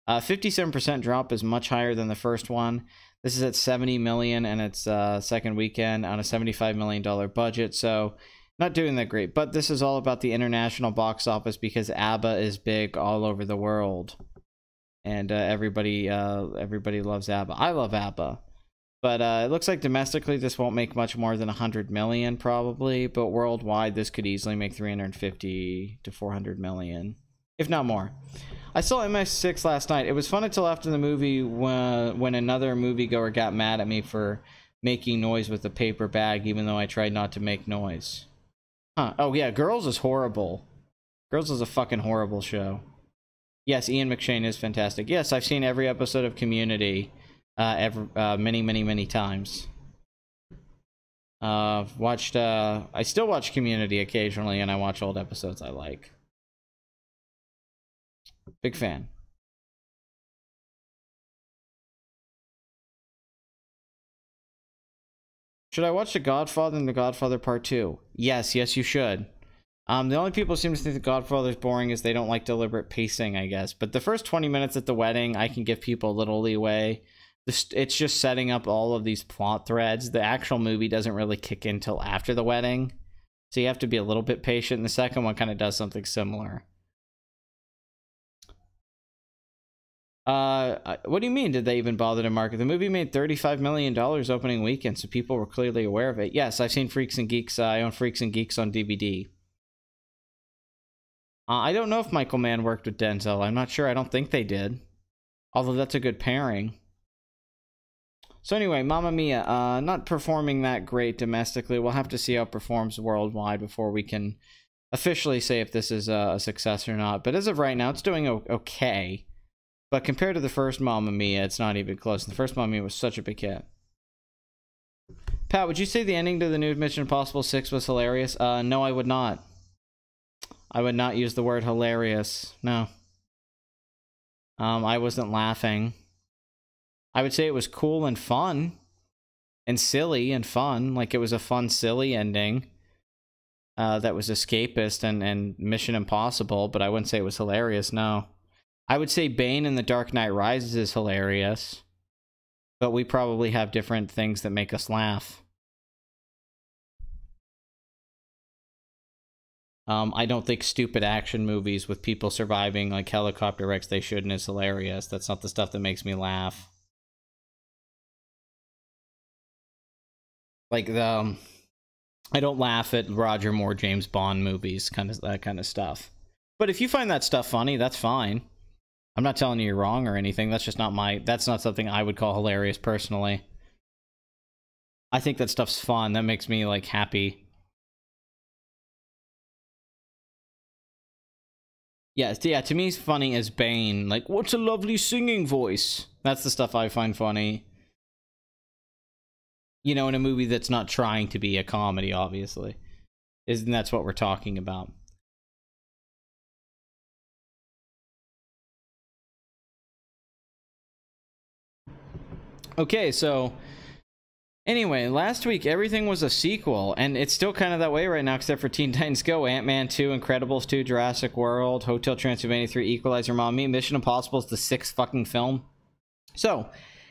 57% drop is much higher than the first one. This is at 70 million and its second weekend on a $75 million budget, so not doing that great, but this is all about the international box office because ABBA is big all over the world, and everybody loves ABBA. I love ABBA, but it looks like domestically this won't make much more than 100 million probably, but worldwide this could easily make 350 to 400 million, if not more. I saw MS6 last night. It was fun until after the movie when another moviegoer got mad at me for making noise with a paper bag, even though I tried not to make noise. Huh. Oh yeah, Girls is horrible. Girls is a fucking horrible show. Yes, Ian McShane is fantastic. Yes, I've seen every episode of Community many times. I still watch Community occasionally, and I watch old episodes I like. Big fan. Should I watch The Godfather and The Godfather Part 2? Yes, you should. The only people who seem to think The Godfather is boring is they don't like deliberate pacing, I guess. But the first 20 minutes at the wedding, I can give people a little leeway. It's just setting up all of these plot threads. The actual movie doesn't really kick in till after the wedding. So you have to be a little bit patient. And the second one kind of does something similar. What do you mean, did they even bother to market? The movie made $35 million opening weekend, so people were clearly aware of it. Yes, I've seen Freaks and Geeks. I own Freaks and Geeks on DVD. I don't know if Michael Mann worked with Denzel. I'm not sure. I don't think they did. Although that's a good pairing. So anyway, Mamma Mia, not performing that great domestically. We'll have to see how it performs worldwide before we can officially say if this is a success or not. But as of right now, it's doing okay. But compared to the first Mamma Mia, it's not even close. The first Mamma Mia was such a big hit. Pat, would you say the ending to the new Mission Impossible 6 was hilarious? No, I would not. I would not use the word hilarious. No. I wasn't laughing. I would say it was cool and fun. And silly and fun. Like, it was a fun, silly ending. That was escapist and Mission Impossible. But I wouldn't say it was hilarious, no. I would say Bane in The Dark Knight Rises is hilarious. But we probably have different things that make us laugh. I don't think stupid action movies with people surviving like helicopter wrecks they shouldn't is hilarious. That's not the stuff that makes me laugh. Like I don't laugh at Roger Moore, James Bond movies, that kind of stuff. But if you find that stuff funny, that's fine. I'm not telling you you're wrong or anything. That's just not that's not something I would call hilarious personally. I think that stuff's fun. That makes me like happy. Yeah, to me, funny as Bane. Like, what's a lovely singing voice? That's the stuff I find funny. You know, in a movie that's not trying to be a comedy, obviously. And that's what we're talking about. Okay, so anyway, last week everything was a sequel, and it's still kind of that way right now, except for Teen Titans Go, Ant-Man 2, Incredibles 2, Jurassic World, Hotel Transylvania 3, Equalizer, Mamma Mia, Mission Impossible is the 6th fucking film. So,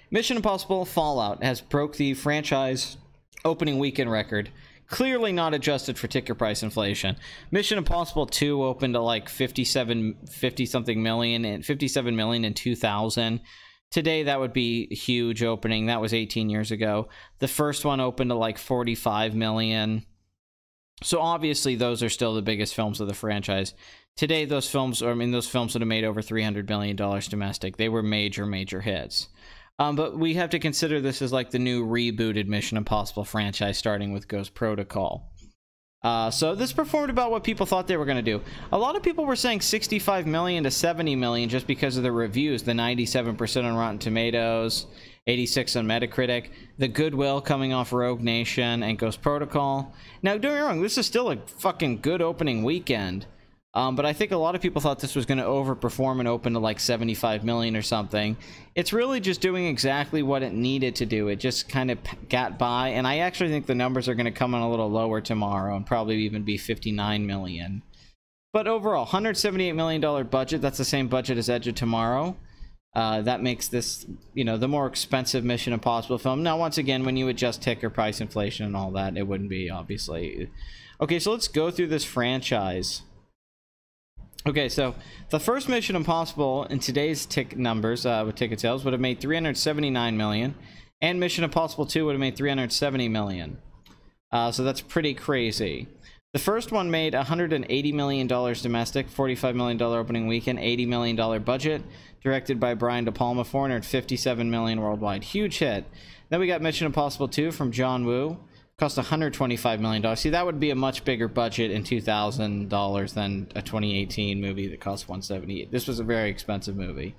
Mission Impossible Fallout has broke the franchise opening weekend record. Clearly not adjusted for ticket price inflation. Mission Impossible 2 opened to like 57 million in 2000. Today, that would be a huge opening. That was 18 years ago. The first one opened to like 45 million. So obviously, those are still the biggest films of the franchise. Today, those films would have made over $300 million domestic. They were major hits. But we have to consider this as like the new rebooted Mission Impossible franchise, starting with Ghost Protocol. So this performed about what people thought they were going to do. A lot of people were saying 65 million to 70 million just because of the reviews. The 97% on Rotten Tomatoes, 86 on Metacritic, the goodwill coming off Rogue Nation and Ghost Protocol. Now, don't get me wrong, this is still a fucking good opening weekend. But I think a lot of people thought this was going to overperform and open to like 75 million or something. It's really just doing exactly what it needed to do. It just kind of got by, and I actually think the numbers are going to come in a little lower tomorrow and probably even be 59 million. But overall, $178 million budget. That's the same budget as Edge of Tomorrow. That makes this, you know, the more expensive Mission Impossible film. Now, once again, when you adjust ticket price inflation and all that, it wouldn't be, obviously. Okay, so let's go through this franchise. Okay, so the first Mission Impossible in today's numbers with ticket sales would have made 379 million, and Mission Impossible 2 would have made 370 million. So that's pretty crazy. The first one made $180 million domestic, $45 million opening weekend, $80 million budget, directed by Brian De Palma, $457 million worldwide. Huge hit. Then we got Mission Impossible 2 from John Woo. Cost $125 million. See, that would be a much bigger budget in $2,000 than a 2018 movie that cost $178. This was a very expensive movie.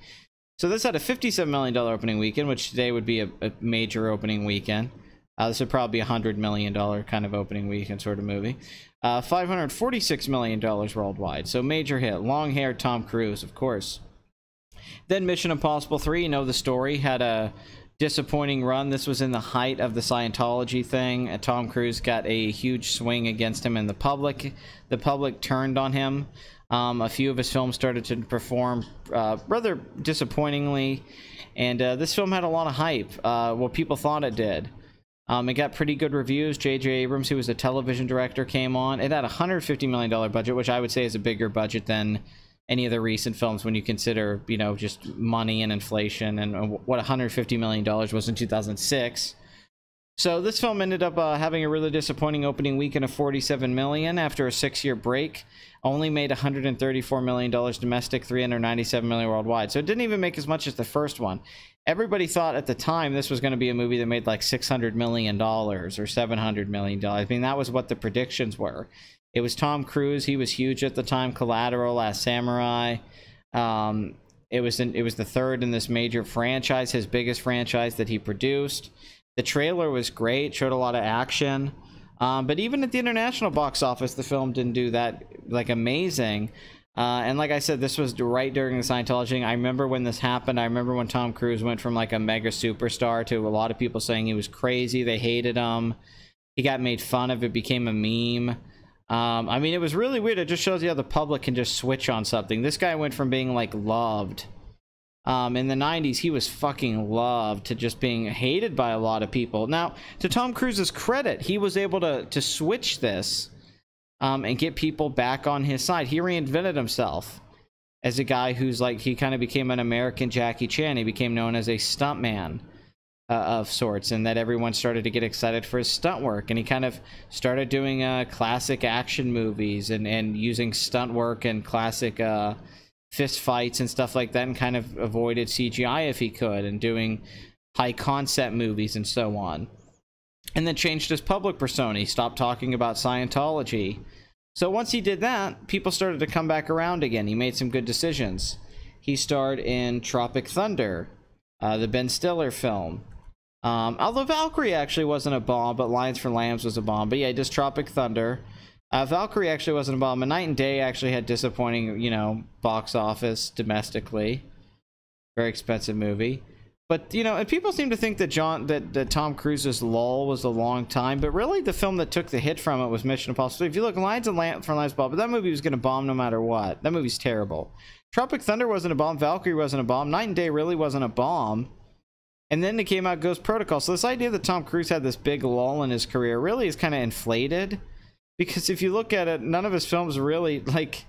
So this had a $57 million opening weekend, which today would be a major opening weekend. This would probably be a $100 million kind of opening weekend sort of movie. $546 million worldwide. So major hit. Long-haired Tom Cruise, of course. Then Mission Impossible 3, you know the story, had a disappointing run. This was in the height of the Scientology thing. Tom Cruise got a huge swing against him, and the public turned on him. A few of his films started to perform rather disappointingly, and this film had a lot of hype. Well, people thought it did. It got pretty good reviews. J.J. Abrams, who was a television director, came on. It had a $150 million budget, which I would say is a bigger budget than any of the recent films when you consider, you know, just money and inflation and what $150 million was in 2006. So this film ended up having a really disappointing opening weekend of $47 million after a 6-year break. Only made $134 million domestic, $397 million worldwide. So it didn't even make as much as the first one. Everybody thought at the time this was going to be a movie that made like $600 million or $700 million. I mean, that was what the predictions were. It was Tom Cruise. He was huge at the time. Collateral, Last Samurai. It was the third in this major franchise, his biggest franchise that he produced. The trailer was great, showed a lot of action. But even at the international box office, the film didn't do that like amazing. And like I said, this was right during the Scientology thing. I remember when this happened. I remember when Tom Cruise went from like a mega superstar to a lot of people saying he was crazy. They hated him. He got made fun of. It became a meme. I mean, it was really weird. It just shows you how the public can just switch on something. This guy went from being like loved. In the 90s, he was fucking loved to just being hated by a lot of people. Now, to Tom Cruise's credit, he was able to switch this and get people back on his side. He reinvented himself as a guy who's like, he kind of became an American Jackie Chan. He became known as a stuntman of sorts, and that everyone started to get excited for his stunt work. And he kind of started doing classic action movies and using stunt work and classic fist fights and stuff like that, and kind of avoided CGI if he could, and doing high concept movies and so on. And then changed his public persona. He stopped talking about Scientology. So once he did that, people started to come back around again. He made some good decisions. He starred in Tropic Thunder, the Ben Stiller film. Although Valkyrie actually wasn't a bomb, but Lions for Lambs was a bomb. But yeah, just Tropic Thunder. Valkyrie actually wasn't a bomb. A Night and Day actually had disappointing, you know, box office domestically. Very expensive movie. But, you know, and people seem to think that that Tom Cruise's lull was a long time, but really the film that took the hit from it was Mission Impossible. If you look, Lions for Lambs bomb, but that movie was going to bomb no matter what. That movie's terrible. Tropic Thunder wasn't a bomb. Valkyrie wasn't a bomb. Night and Day really wasn't a bomb. And then it came out Ghost Protocol. So this idea that Tom Cruise had this big lull in his career really is kind of inflated. Because if you look at it, none of his films really, like,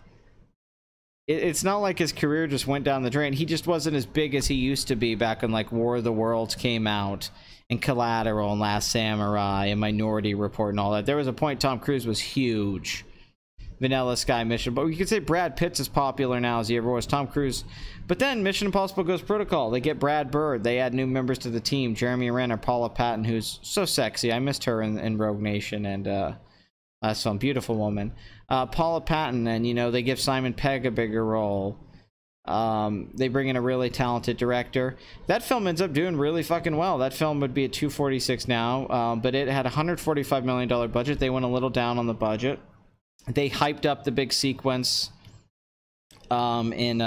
it's not like his career just went down the drain. He just wasn't as big as he used to be back when, like, War of the Worlds came out, and Collateral, and Last Samurai, and Minority Report, and all that. There was a point Tom Cruise was huge. Vanilla Sky, Mission, but you could say Brad Pitt's as popular now as he ever was. Tom Cruise. But then Mission Impossible Ghost Protocol. They get Brad Bird. They add new members to the team. Jeremy Renner, Paula Patton, who's so sexy. I missed her in Rogue Nation, and some beautiful woman. Paula Patton, and you know, they give Simon Pegg a bigger role. They bring in a really talented director. That film ends up doing really fucking well. That film would be at $246 now, but it had a $145 million budget. They went a little down on the budget. They hyped up the big sequence in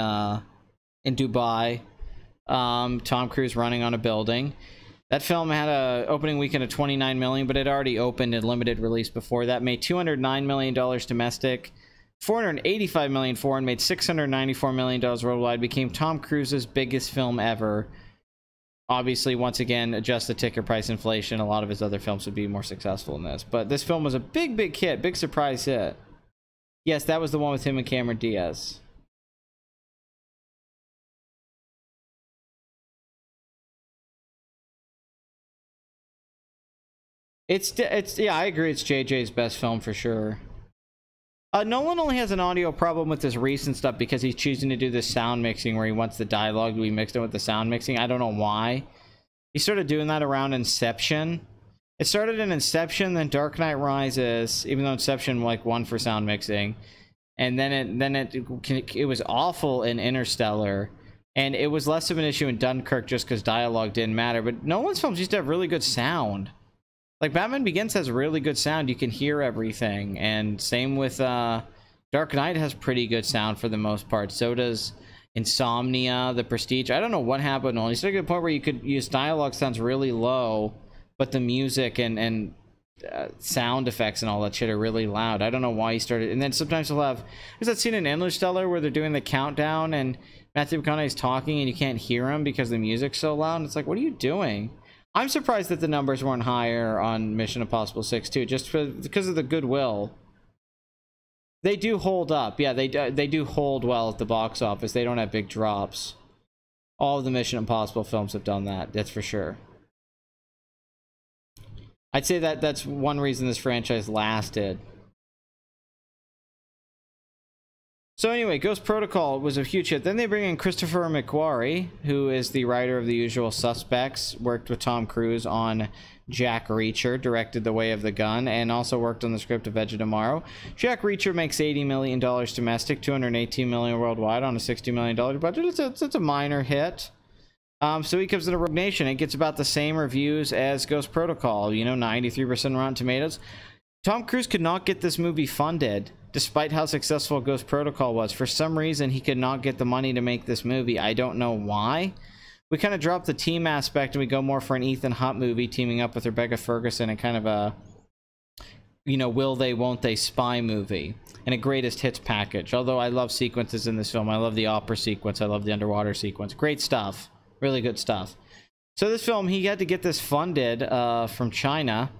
Dubai. Tom Cruise running on a building. That film had a opening weekend of $29 million, but it already opened in limited release before that. Made $209 million domestic, $485 million foreign, made $694 million worldwide. Became Tom Cruise's biggest film ever. Obviously, once again, adjust the ticket price inflation. A lot of his other films would be more successful than this. But this film was a big hit, big surprise hit. Yes, that was the one with him and Cameron Diaz. It's yeah, I agree. It's JJ's best film for sure. Nolan only has an audio problem with this recent stuff because he's choosing to do this sound mixing where he wants the dialogue to be mixed in with the sound mixing. I don't know why. He started doing that around Inception. It started in Inception, then Dark Knight Rises, even though Inception like won for sound mixing, and then it was awful in Interstellar, and it was less of an issue in Dunkirk just because dialogue didn't matter. But Nolan's films used to have really good sound. Like Batman Begins has really good sound. You can hear everything, and same with Dark Knight has pretty good sound for the most part. So does Insomnia, The Prestige. I don't know what happened. Only to the point where you could use dialogue sounds really low, but the music and sound effects and all that shit are really loud. I don't know why he started. And then sometimes he'll have, there's that scene in Interstellar where they're doing the countdown and Matthew McConaughey's talking and you can't hear him because the music's so loud. And it's like, what are you doing? I'm surprised that the numbers weren't higher on Mission Impossible 6 too, just because of the goodwill. They do hold up. Yeah, they do hold well at the box office. They don't have big drops. All of the Mission Impossible films have done that. That's for sure. I'd say that that's one reason this franchise lasted. So anyway, Ghost Protocol was a huge hit. Then they bring in Christopher McQuarrie, who is the writer of The Usual Suspects, worked with Tom Cruise on Jack Reacher, directed The Way of the Gun, and also worked on the script of Edge of Tomorrow. Jack Reacher makes $80 million domestic, $218 million worldwide on a $60 million budget. It's a minor hit. So he comes into Rogue Nation. It gets about the same reviews as Ghost Protocol, you know, 93% Rotten Tomatoes. Tom Cruise could not get this movie funded, despite how successful Ghost Protocol was. For some reason, he could not get the money to make this movie. I don't know why. We kind of drop the team aspect and we go more for an Ethan Hunt movie teaming up with Rebecca Ferguson and kind of a, you know, will they, won't they spy movie and a greatest hits package. Although I love sequences in this film. I love the opera sequence. I love the underwater sequence. Great stuff. Really good stuff. So this film, he had to get this funded from China.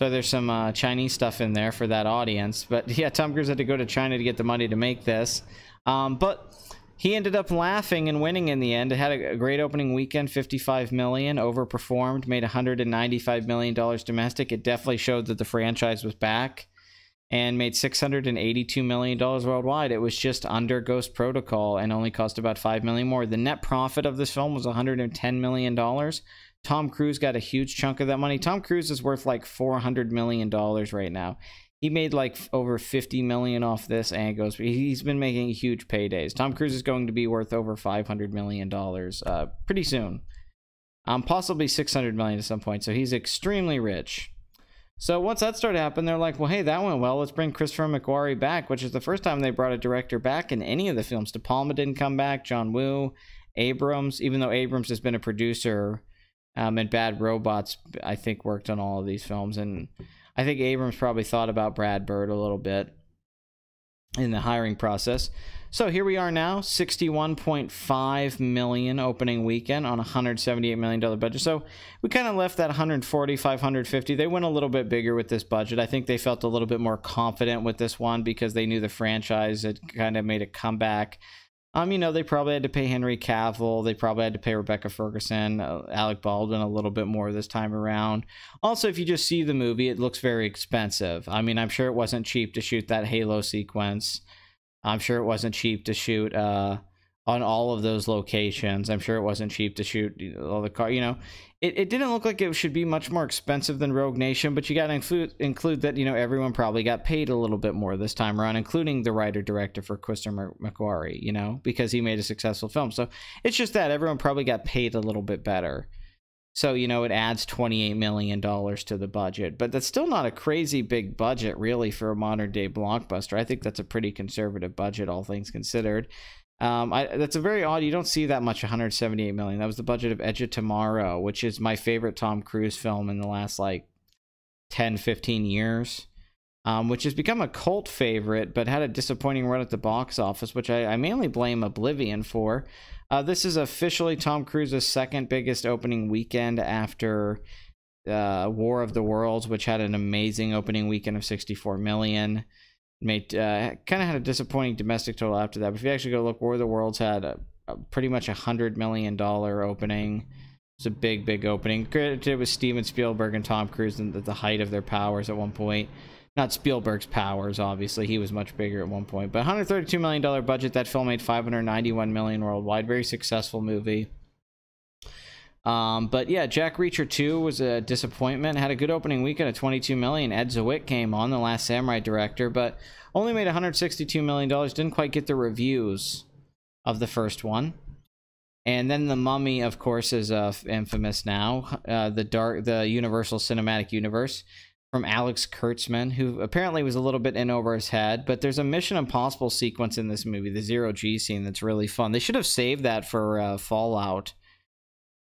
So there's some Chinese stuff in there for that audience. But yeah, Tom Cruise had to go to China to get the money to make this. But he ended up laughing and winning in the end. It had a great opening weekend, $55 million, overperformed, made $195 million domestic. It definitely showed that the franchise was back and made $682 million worldwide. It was just under Ghost Protocol and only cost about $5 million more. The net profit of this film was $110 million. Tom Cruise got a huge chunk of that money. Tom Cruise is worth like $400 million right now. He made like over $50 million off this and goes. He's been making huge paydays. Tom Cruise is going to be worth over $500 million pretty soon. Possibly $600 million at some point. So he's extremely rich. So once that started happening, they're like, well, hey, that went well. Let's bring Christopher McQuarrie back, which is the first time they brought a director back in any of the films. De Palma didn't come back. John Woo, Abrams, even though Abrams has been a producer, and Bad Robots, I think, worked on all of these films. And I think Abrams probably thought about Brad Bird a little bit in the hiring process. So here we are now, $61.5 million opening weekend on a $178 million budget. So we kind of left that 140, 550. They went a little bit bigger with this budget. I think they felt a little bit more confident with this one because they knew the franchise had kind of made a comeback. You know, they probably had to pay Henry Cavill. They probably had to pay Rebecca Ferguson, Alec Baldwin a little bit more this time around. Also, if you just see the movie, it looks very expensive. I mean, I'm sure it wasn't cheap to shoot that Halo sequence. I'm sure it wasn't cheap to shoot on all of those locations. I'm sure it wasn't cheap to shoot all the car. You know, it didn't look like it should be much more expensive than Rogue Nation, but you got to include that, you know, everyone probably got paid a little bit more this time around, including the writer-director for Christopher McQuarrie, you know, because he made a successful film. So it's just that everyone probably got paid a little bit better. So, you know, it adds $28 million to the budget, but that's still not a crazy big budget, really, for a modern-day blockbuster. I think that's a pretty conservative budget, all things considered. That's a very odd. You don't see that much. $178 million. That was the budget of Edge of Tomorrow, which is my favorite Tom Cruise film in the last like 10-15 years, which has become a cult favorite, but had a disappointing run at the box office, which I mainly blame Oblivion for. This is officially Tom Cruise's second biggest opening weekend after War of the Worlds, which had an amazing opening weekend of $64 million. Made kind of had a disappointing domestic total after that. But if you actually go look, War of the Worlds had a pretty much $100 million opening. It's a big opening. It was Steven Spielberg and Tom Cruise at the height of their powers at one point. Not Spielberg's powers, obviously. He was much bigger at one point. But $132 million budget. That film made $591 million worldwide. Very successful movie. But yeah, Jack Reacher 2 was a disappointment. Had a good opening weekend at $22 million. Ed Zwick came on, the Last Samurai director, but only made $162 million. Didn't quite get the reviews of the first one. And then The Mummy, of course, is infamous now. The Universal Cinematic Universe. from Alex Kurtzman, who apparently was a little bit in over his head. But there's a Mission Impossible sequence in this movie, the Zero G scene, that's really fun. They should have saved that for Fallout.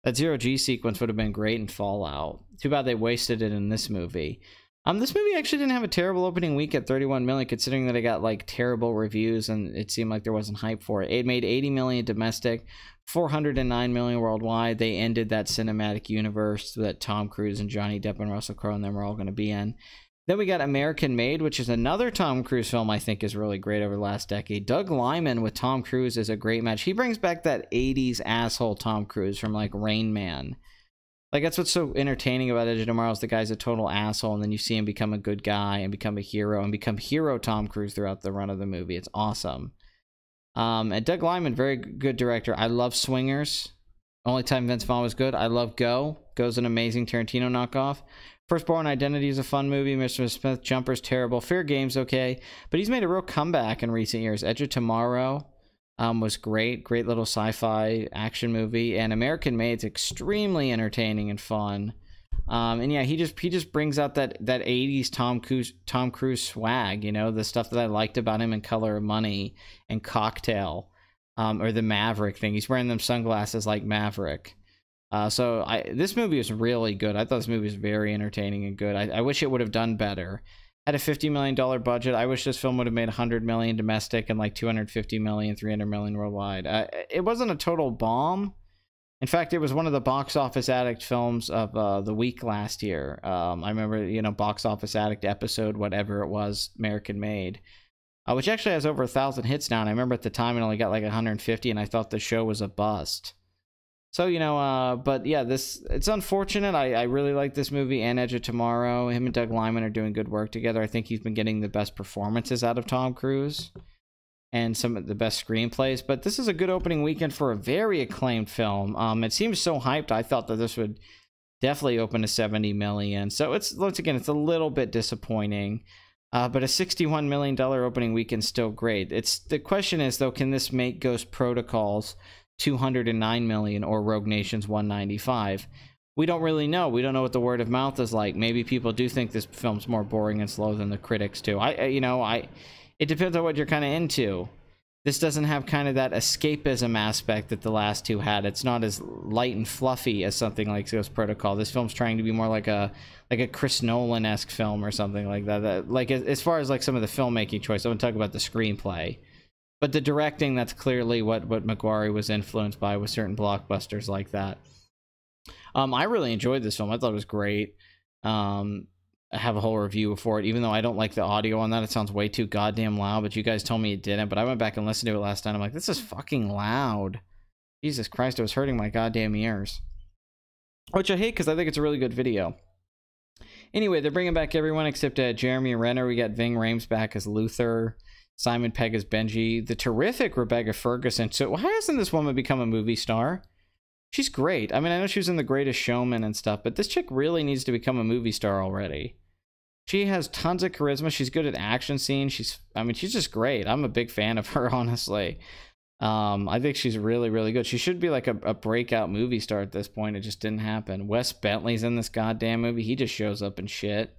That Zero G sequence would have been great in Fallout. Too bad they wasted it in this movie. This movie actually didn't have a terrible opening week at 31 million, considering that it got like terrible reviews and it seemed like there wasn't hype for it. It made 80 million domestic, 409 million worldwide. They ended that cinematic universe that Tom Cruise and Johnny Depp and Russell Crowe and them were all going to be in. Then we got American Made, which is another Tom Cruise film I think is really great over the last decade. Doug Liman with Tom Cruise is a great match. He brings back that 80s asshole Tom Cruise from like Rain Man. Like, that's what's so entertaining about Edge of Tomorrow is the guy's a total asshole, and then you see him become a good guy and become a hero and become hero Tom Cruise throughout the run of the movie. It's awesome. And Doug Liman, very good director. I love Swingers. Only time Vince Vaughn was good. I love Go. Go's an amazing Tarantino knockoff. Firstborn Identity is a fun movie. Mr. Smith Jumper's terrible. Fair Game's okay. But he's made a real comeback in recent years. Edge of Tomorrow was great. Great little sci-fi action movie. And American Made's extremely entertaining and fun. And yeah, he just brings out that 80s Tom Cruise swag, you know, the stuff that I liked about him in Color of Money and Cocktail, or the Maverick thing. He's wearing them sunglasses like Maverick. So this movie was really good. I thought this movie was very entertaining and good. I wish it would have done better. Had a $50 million budget. I wish this film would have made 100 million domestic and like 250 million, 300 million worldwide. It wasn't a total bomb. In fact, it was one of the box office addict films of the week last year. I remember, you know, box office addict episode, whatever it was, American Made, which actually has over 1,000 hits now. And I remember at the time it only got like 150, and I thought the show was a bust. So, you know, but yeah, it's unfortunate. I really like this movie and Edge of Tomorrow. Him and Doug Liman are doing good work together. I think he's been getting the best performances out of Tom Cruise and some of the best screenplays. But this is a good opening weekend for a very acclaimed film. It seems so hyped. I thought that this would definitely open to 70 million. So it's, once again, it's a little bit disappointing. But a $61 million opening weekend is still great. The question is, though, can this make Ghost Protocol's 209 million or Rogue Nation's 195? We don't really know. We don't know what the word of mouth is like. Maybe people do think this film's more boring and slow than the critics do. It depends on what you're kind of into. This doesn't have kind of that escapism aspect that the last two had. It's not as light and fluffy as something like Ghost Protocol. This film's trying to be more like a Chris Nolan-esque film or something like that. Like, as far as like some of the filmmaking choice, I want to talk about the screenplay. But the directing, that's clearly what McQuarrie was influenced by with certain blockbusters like that. I really enjoyed this film. I thought it was great. I have a whole review for it, even though I don't like the audio on that. It sounds way too goddamn loud, but you guys told me it didn't. But I went back and listened to it last night. I'm like, this is fucking loud. Jesus Christ, it was hurting my goddamn ears. Which I hate, because I think it's a really good video. Anyway, they're bringing back everyone except Jeremy Renner. We got Ving Rhames back as Luther. Simon Pegg as Benji. The terrific Rebecca Ferguson. So why hasn't this woman become a movie star? She's great. I mean, I know she was in The Greatest Showman and stuff, but this chick really needs to become a movie star already. She has tons of charisma. She's good at action scenes. She's just great. I'm a big fan of her, honestly. I think she's really, really good. She should be like a breakout movie star at this point. It just didn't happen. Wes Bentley's in this goddamn movie. He just shows up and shit.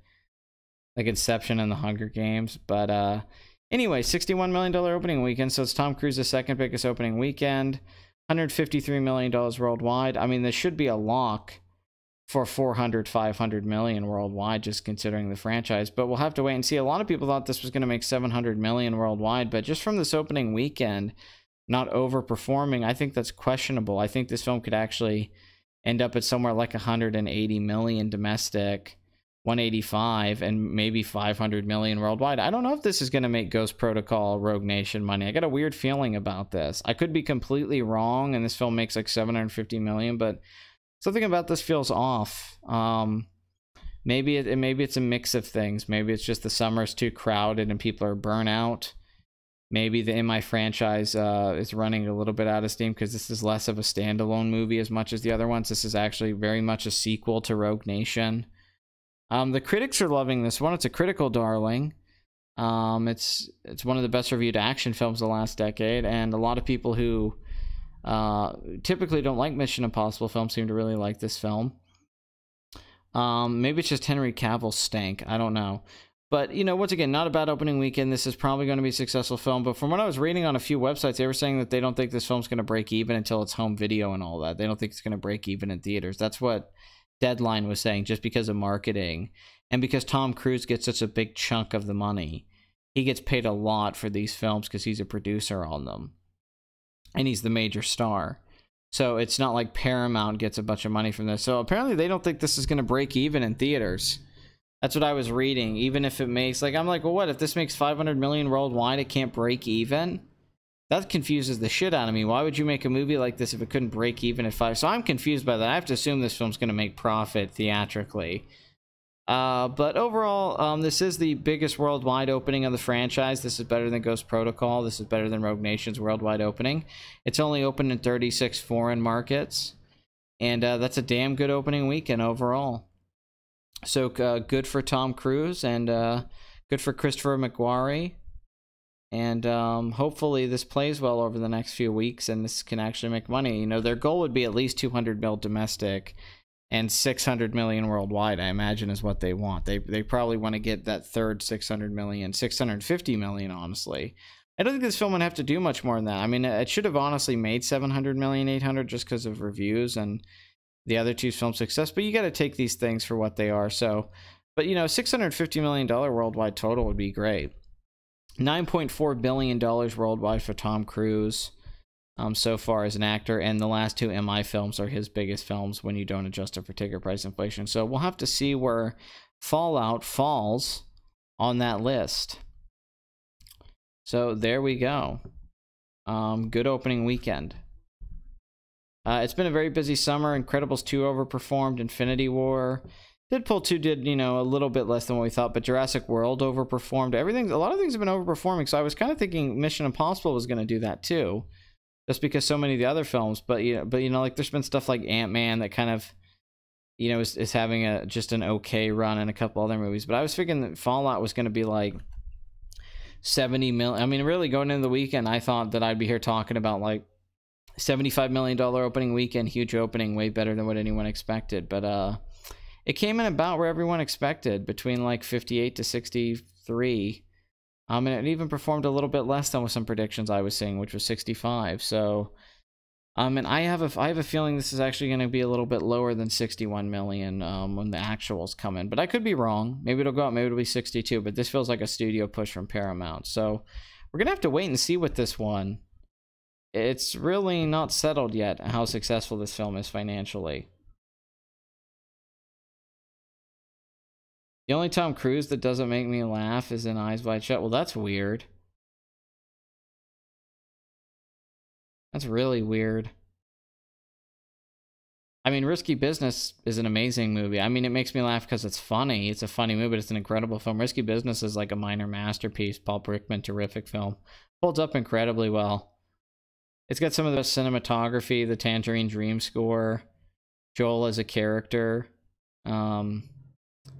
Like Inception and The Hunger Games. But, anyway, $61 million opening weekend, so it's Tom Cruise's second biggest opening weekend. $153 million worldwide. I mean, this should be a lock for 500 million worldwide, just considering the franchise. But we'll have to wait and see. A lot of people thought this was going to make 700 million worldwide, but just from this opening weekend, not overperforming, I think that's questionable. I think this film could actually end up at somewhere like 180 million domestic, 185, and maybe 500 million worldwide. I don't know if this is going to make Ghost Protocol Rogue Nation money. I got a weird feeling about this. I could be completely wrong and this film makes like 750 million, but something about this feels off. Maybe it's a mix of things. Maybe it's just the summer's too crowded and people are burnt out. Maybe the In My franchise is running a little bit out of steam because this is less of a standalone movie as much as the other ones. This is actually very much a sequel to Rogue Nation. The critics are loving this one. It's a critical darling. It's one of the best reviewed action films of the last decade, and a lot of people who typically don't like Mission Impossible films seem to really like this film. Maybe it's just Henry Cavill stank. I don't know. But, you know, once again, not a bad opening weekend. This is probably going to be a successful film. But from what I was reading on a few websites, they were saying that they don't think this film's going to break even until it's home video and all that. They don't think it's going to break even in theaters. That's what Deadline was saying, just because of marketing. And because Tom Cruise gets such a big chunk of the money. He gets paid a lot for these films because he's a producer on them. And he's the major star. So it's not like Paramount gets a bunch of money from this. So apparently they don't think this is going to break even in theaters. That's what I was reading. Even if it makes, like, I'm like, well, what if this makes 500 million worldwide, it can't break even? That confuses the shit out of me. Why would you make a movie like this if it couldn't break even at 5? So I'm confused by that. I have to assume this film's going to make profit theatrically. But overall, this is the biggest worldwide opening of the franchise. This is better than Ghost Protocol. This is better than Rogue Nation's worldwide opening. It's only opened in 36 foreign markets. And that's a damn good opening weekend overall. So good for Tom Cruise and good for Christopher McQuarrie. And hopefully this plays well over the next few weeks and this can actually make money. You know, their goal would be at least 200 mil domestic and 600 million worldwide, I imagine, is what they want. They probably want to get that third 600 million, 650 million, honestly. I don't think this film would have to do much more than that. I mean, it should have honestly made 700 million, 800 just because of reviews and the other two film success, but you got to take these things for what they are. So, but you know, $650 million worldwide total would be great. $9.4 billion worldwide for Tom Cruise so far as an actor, and the last two MI films are his biggest films when you don't adjust it for ticket price inflation. So we'll have to see where Fallout falls on that list. So there we go. Good opening weekend. It's been a very busy summer. Incredibles 2 overperformed. Infinity War. Deadpool 2 did, you know, a little bit less than what we thought, but Jurassic World overperformed. A lot of things have been overperforming, so I was kind of thinking Mission Impossible was going to do that too, just because so many of the other films. But you know, like there's been stuff like Ant-Man that kind of, you know, is having just an okay run, and a couple other movies. But I was thinking that Fallout was going to be like 70 million. I mean, really going into the weekend, I thought that I'd be here talking about like $75 million opening weekend, huge opening, way better than what anyone expected. But it came in about where everyone expected, between like 58 to 63. And it even performed a little bit less than with some predictions I was seeing, which was 65. So and I have a feeling this is actually going to be a little bit lower than 61 million when the actuals come in, but I could be wrong. Maybe it'll go up, maybe it'll be 62, but this feels like a studio push from Paramount. So we're gonna have to wait and see with this one. It's really not settled yet how successful this film is financially. The only Tom Cruise that doesn't make me laugh is in Eyes Wide Shut. Well, that's weird. That's really weird. I mean, Risky Business is an amazing movie. I mean, it makes me laugh because it's funny. It's a funny movie, but it's an incredible film. Risky Business is like a minor masterpiece. Paul Brickman, terrific film. Holds up incredibly well. It's got some of the best cinematography, the Tangerine Dream score, Joel as a character.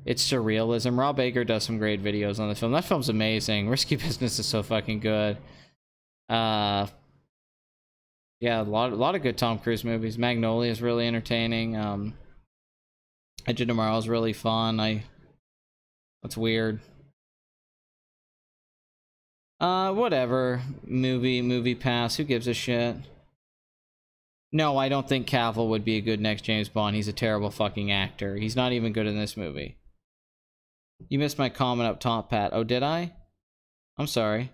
It's surrealism. Rob Baker does some great videos on the film. That film's amazing. Risky Business is so fucking good. Yeah, a lot of good Tom Cruise movies. Magnolia is really entertaining. Edge of Tomorrow is really fun. That's weird. Whatever. Movie pass. Who gives a shit? No, I don't think Cavill would be a good next James Bond. He's a terrible fucking actor. He's not even good in this movie. You missed my comment up top, Pat. Oh, did I? I'm sorry.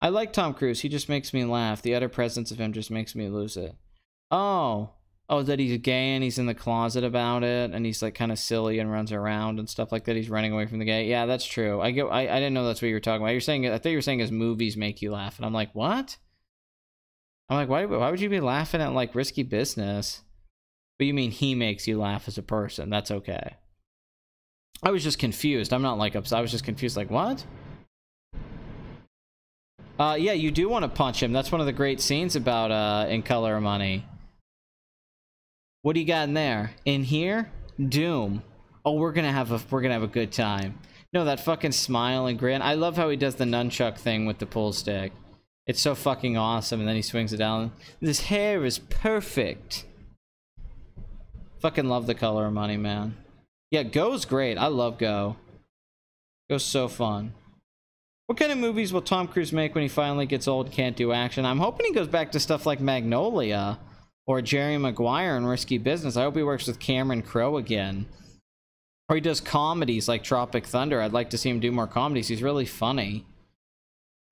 I like Tom Cruise. He just makes me laugh. The utter presence of him just makes me lose it. Oh, that he's gay and he's in the closet about it, and he's like kind of silly and runs around and stuff like that. He's running away from the gay. Yeah, that's true. I didn't know that's what you were talking about. You're saying, I thought you were saying his movies make you laugh, and I'm like, what? I'm like, why would you be laughing at like Risky Business? But you mean he makes you laugh as a person? That's okay. I was just confused. I'm not like upset. I was just confused. Like, what? Yeah, you do want to punch him. That's one of the great scenes about In Color of Money. What do you got in there? In here? Doom. Oh, we're gonna have a good time. No, that fucking smile and grin. I love how he does the nunchuck thing with the pull stick. It's so fucking awesome, and then he swings it down. This hair is perfect. Fucking love The Color of Money, man. Yeah, Go's great. I love Go. Go's so fun. What kind of movies will Tom Cruise make when he finally gets old and can't do action? I'm hoping he goes back to stuff like Magnolia or Jerry Maguire and Risky Business. I hope he works with Cameron Crowe again. Or he does comedies like Tropic Thunder. I'd like to see him do more comedies. He's really funny.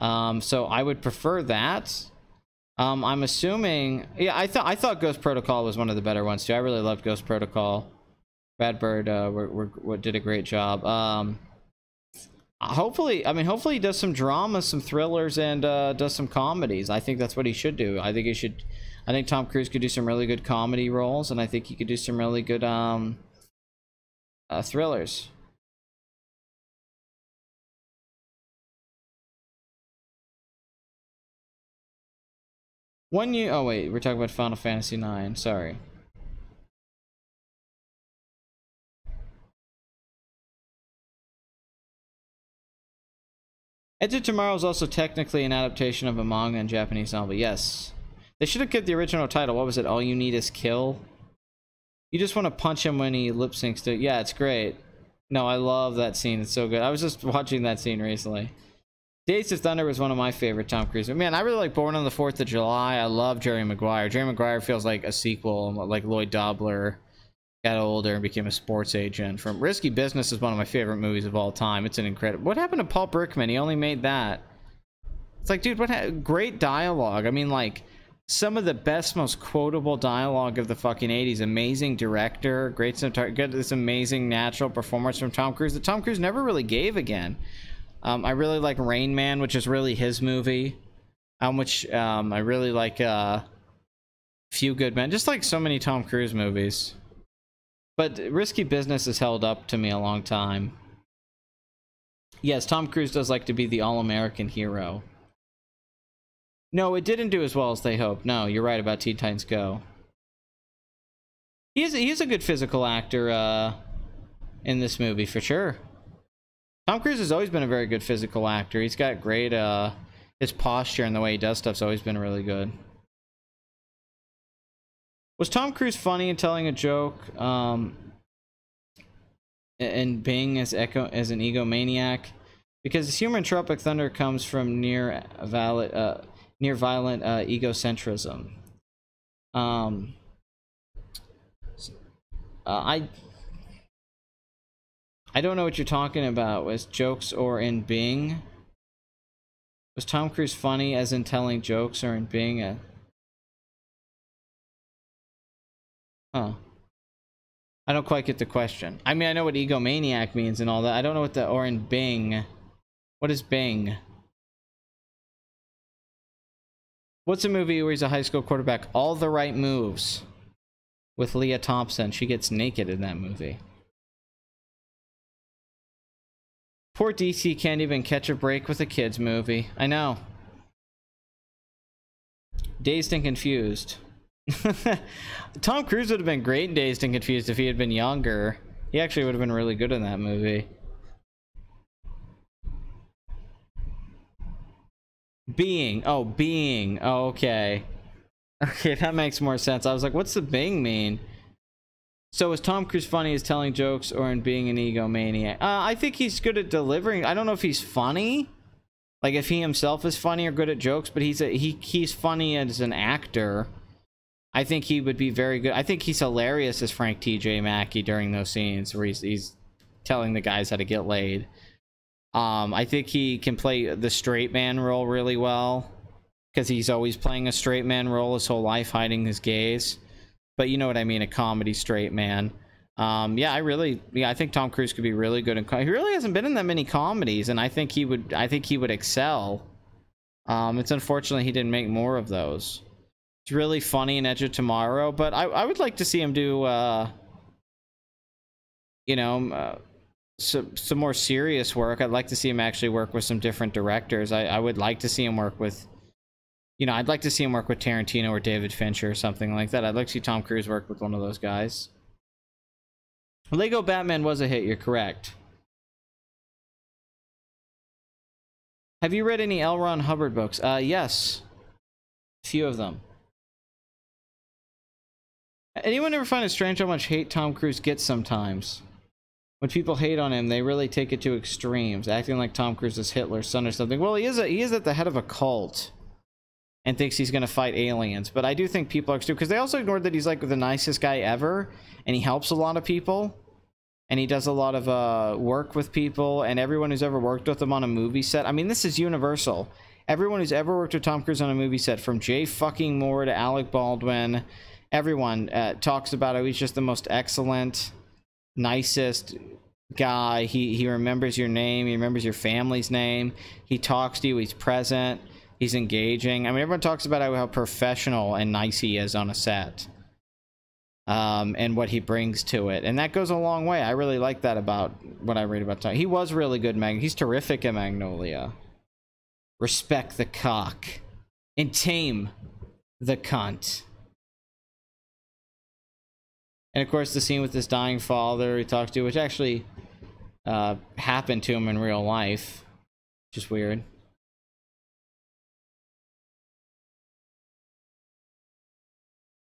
So I would prefer that. I'm assuming... Yeah, I thought Ghost Protocol was one of the better ones, too. I really loved Ghost Protocol. Brad Bird did a great job. Hopefully he does some dramas, some thrillers, and does some comedies. I think that's what he should do. I think Tom Cruise could do some really good comedy roles, and I think he could do some really good thrillers. Oh wait, we're talking about Final Fantasy IX. Sorry. Edge of Tomorrow is also technically an adaptation of a manga and Japanese novel. Yes. They should have kept the original title. What was it? All You Need Is Kill? You just want to punch him when he lip syncs to... Yeah, it's great. No, I love that scene. It's so good. I was just watching that scene recently. Days of Thunder was one of my favorite Tom Cruise. Man, I really like Born on the 4th of July. I love Jerry Maguire. Jerry Maguire feels like a sequel, like Lloyd Dobler got older and became a sports agent. From Risky Business is one of my favorite movies of all time. It's an incredible... What happened to Paul Brickman? He only made that. It's like, dude, great dialogue. I mean, like, some of the best, most quotable dialogue of the fucking 80s. Amazing director, great cinematography, good, this amazing natural performance from Tom Cruise that Tom Cruise never really gave again. I really like Rain Man, which is really his movie. Which I really like Few Good Men. Just like so many Tom Cruise movies. But Risky Business has held up to me a long time. Yes, Tom Cruise does like to be the all-American hero. No, it didn't do as well as they hoped. No, you're right about Teen Titans Go. He is a good physical actor in this movie, for sure. Tom Cruise has always been a very good physical actor. He's got great... his posture and the way he does stuff's always been really good. Was Tom Cruise funny in telling a joke and being as an egomaniac? Because his humor in Tropic Thunder comes from near violent egocentrism. I don't know what you're talking about. Was jokes or in Bing? Was Tom Cruise funny as in telling jokes or in being Huh. I don't quite get the question. I mean, I know what egomaniac means and all that. I don't know what the or in Bing. What is Bing? What's a movie where he's a high school quarterback? All the Right Moves. With Leah Thompson. She gets naked in that movie. Poor DC can't even catch a break with a kids movie. I know. Dazed and Confused. Tom Cruise would have been great in Dazed and Confused if he had been younger. He actually would have been really good in that movie. Being. Oh, being. Oh, okay. Okay, that makes more sense. I was like, what's the Bing mean? So is Tom Cruise funny as telling jokes or in being an egomaniac? I think he's good at delivering. I don't know if he's funny. Like if he himself is funny or good at jokes, but he's funny as an actor. I think he would be very good. I think he's hilarious as Frank T.J. Mackey during those scenes where he's telling the guys how to get laid. I think he can play the straight man role really well because he's always playing a straight man role his whole life, hiding his gaze. But you know what I mean, a comedy straight man. Yeah, I think Tom Cruise could be really good in he really hasn't been in that many comedies, and I think he would excel. It's unfortunate he didn't make more of those. It's really funny in Edge of Tomorrow, but I would like to see him do some more serious work. I'd like to see him actually work with some different directors. I would like to see him work with I'd like to see him work with Tarantino or David Fincher or something like that. I'd like to see Tom Cruise work with one of those guys. Lego Batman was a hit, you're correct. Have you read any L. Ron Hubbard books? Yes. A few of them. Anyone ever find it strange how much hate Tom Cruise gets sometimes? When people hate on him, they really take it to extremes, acting like Tom Cruise is Hitler's son or something. Well, he is at the head of a cult and thinks he's going to fight aliens. But I do think people are stupid because they also ignored that he's like the nicest guy ever, and he helps a lot of people, and he does a lot of work with people, and everyone who's ever worked with him on a movie set. I mean, this is universal. Everyone who's ever worked with Tom Cruise on a movie set, from Jay fucking Moore to Alec Baldwin, everyone talks about how he's just the most excellent, nicest guy. He remembers your name, he remembers your family's name, he talks to you, he's present, he's engaging. I mean, everyone talks about how professional and nice he is on a set, and what he brings to it, and that goes a long way. I really like that about what I read about Tom. He was really good. He's terrific in Magnolia. Respect the cock and tame the cunt. And of course, the scene with his dying father he talks to, which actually happened to him in real life, which is weird.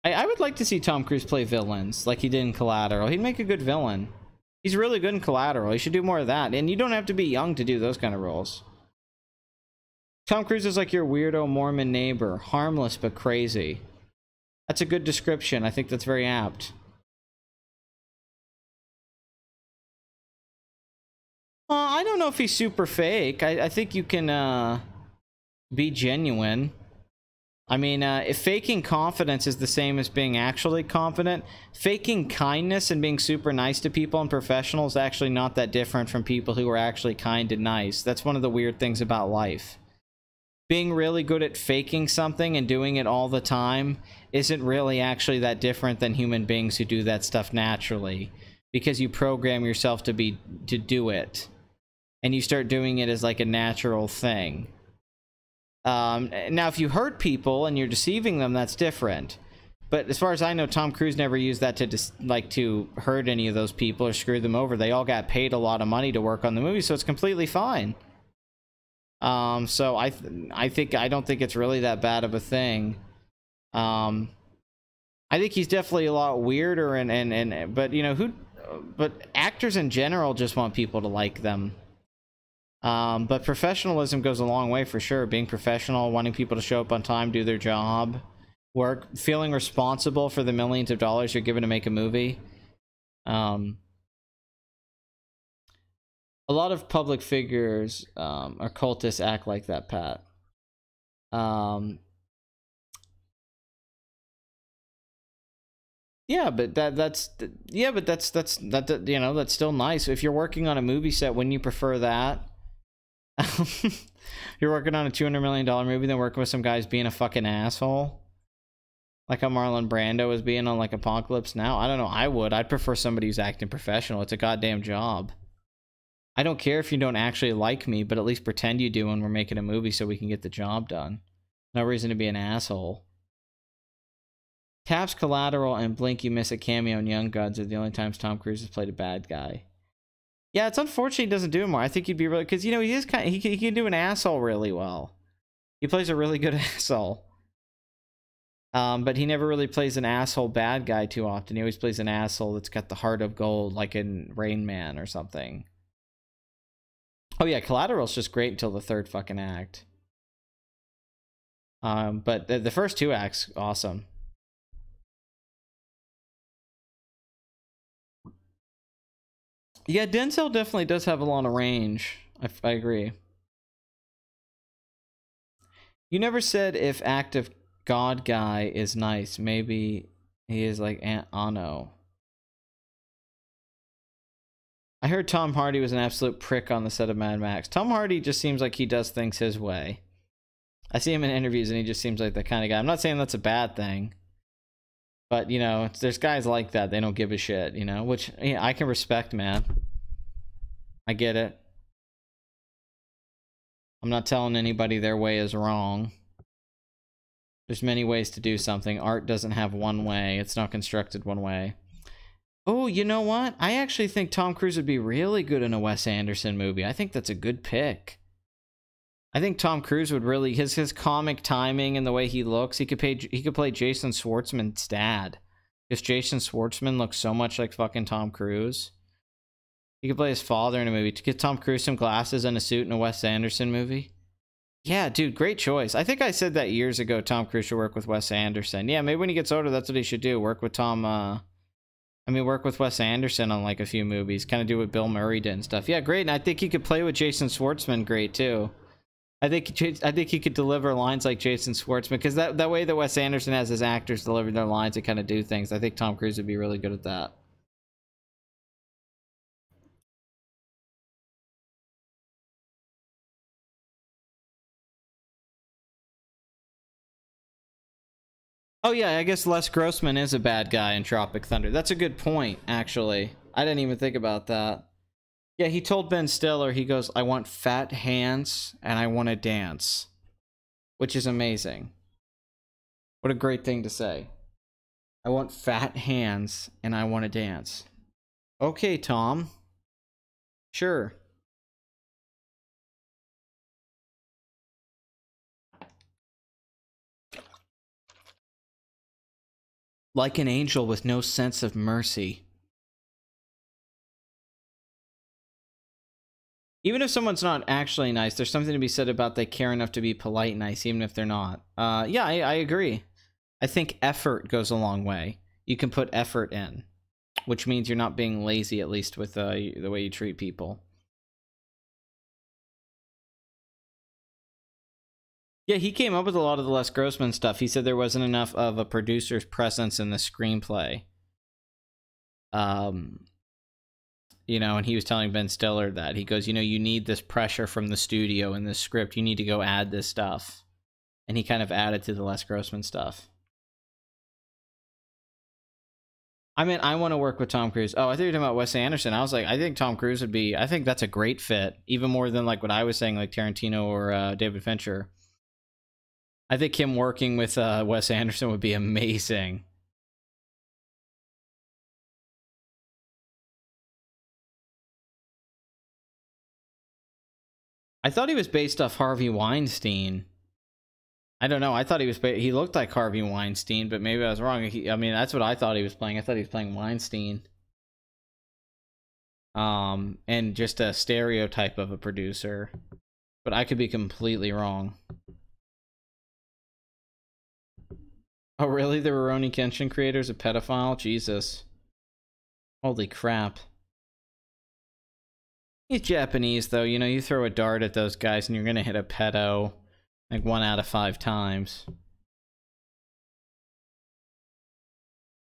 I would like to see Tom Cruise play villains like he did in Collateral. He'd make a good villain. He's really good in Collateral. He should do more of that. And you don't have to be young to do those kind of roles. Tom Cruise is like your weirdo Mormon neighbor. Harmless but crazy. That's a good description. I think that's very apt. I don't know if he's super fake. I think you can be genuine. I mean, if faking confidence is the same as being actually confident, faking kindness and being super nice to people and professionals is actually not that different from people who are actually kind and nice. That's one of the weird things about life. Being really good at faking something and doing it all the time isn't really actually that different than human beings who do that stuff naturally, because you program yourself to do it, and you start doing it as like a natural thing. Now, if you hurt people and you're deceiving them, that's different. But as far as I know, Tom Cruise never used that to hurt any of those people or screw them over. They all got paid a lot of money to work on the movie, so it's completely fine. So I don't think it's really that bad of a thing. I think he's definitely a lot weirder, but you know, but actors in general just want people to like them. But professionalism goes a long way for sure. Being professional, wanting people to show up on time, do their job, work, feeling responsible for the millions of dollars you're given to make a movie. A lot of public figures or cultists act like that, Pat. Yeah, but that's you know, that's still nice. If you're working on a movie set, wouldn't you prefer that? You're working on a $200 million movie, then working with some guys being a fucking asshole, like how Marlon Brando is being on like Apocalypse Now. I don't know. I'd prefer somebody who's acting professional. It's a goddamn job. I don't care if you don't actually like me, but at least pretend you do when we're making a movie so we can get the job done. No reason to be an asshole. Taps, Collateral, and Blink You Miss a Cameo in Young Guns are the only times Tom Cruise has played a bad guy. Yeah, it's unfortunate he doesn't do it more. I think he'd be really, because you know, he can do an asshole really well. He plays a really good asshole. But he never really plays an asshole bad guy too often. He always plays an asshole that's got the heart of gold, like in Rain Man or something. Oh yeah, Collateral's just great until the third fucking act. But the first two acts, awesome. Yeah, Denzel definitely does have a lot of range. I agree. You never said if active God guy is nice. Maybe he is like Aunt Ano. I heard Tom Hardy was an absolute prick on the set of Mad Max. Tom Hardy just seems like he does things his way. I see him in interviews and he just seems like the kind of guy. I'm not saying that's a bad thing. But, you know, there's guys like that. They don't give a shit, you know, which yeah, I can respect, man. I get it. I'm not telling anybody their way is wrong. There's many ways to do something. Art doesn't have one way. It's not constructed one way. Oh, you know what? I actually think Tom Cruise would be really good in a Wes Anderson movie. I think that's a good pick. I think Tom Cruise would really, his comic timing and the way he looks, he could play Jason Schwartzman's dad. Because Jason Schwartzman looks so much like fucking Tom Cruise. He could play his father in a movie. To get Tom Cruise some glasses and a suit in a Wes Anderson movie. Yeah, dude, great choice. I think I said that years ago. Tom Cruise should work with Wes Anderson. Yeah, maybe when he gets older, that's what he should do. Work with work with Wes Anderson on like a few movies. Kind of do what Bill Murray did and stuff. Yeah, great. And I think he could play with Jason Schwartzman great too. I think he could deliver lines like Jason Schwartzman, because that way that Wes Anderson has his actors deliver their lines and kind of do things. I think Tom Cruise would be really good at that. Oh yeah, I guess Les Grossman is a bad guy in Tropic Thunder. That's a good point, actually. I didn't even think about that. Yeah, he told Ben Stiller, he goes, I want fat hands and I want to dance. Which is amazing. What a great thing to say. I want fat hands and I want to dance. Okay, Tom. Sure. Like an angel with no sense of mercy. Even if someone's not actually nice, there's something to be said about they care enough to be polite nice, even if they're not. Yeah, I agree. I think effort goes a long way. You can put effort in, which means you're not being lazy, at least with the way you treat people. Yeah, he came up with a lot of the Les Grossman stuff. He said there wasn't enough of a producer's presence in the screenplay. You know, and he was telling Ben Stiller that. He goes, you know, you need this pressure from the studio in this script. You need to go add this stuff. And he kind of added to the Les Grossman stuff. I mean, I want to work with Tom Cruise. Oh, I thought you were talking about Wes Anderson. I was like, I think Tom Cruise would be... I think that's a great fit. Even more than like what I was saying, like Tarantino or David Fincher. I think him working with Wes Anderson would be amazing. I thought he was based off Harvey Weinstein. I don't know. I thought he was... he looked like Harvey Weinstein, but maybe I was wrong. I mean, that's what I thought he was playing. I thought he was playing Weinstein. And just a stereotype of a producer. But I could be completely wrong. Oh, really? The Rurouni Kenshin creator's a pedophile? Jesus. Holy crap. He's Japanese, though. You know, you throw a dart at those guys and you're gonna hit a pedo like 1 out of 5 times.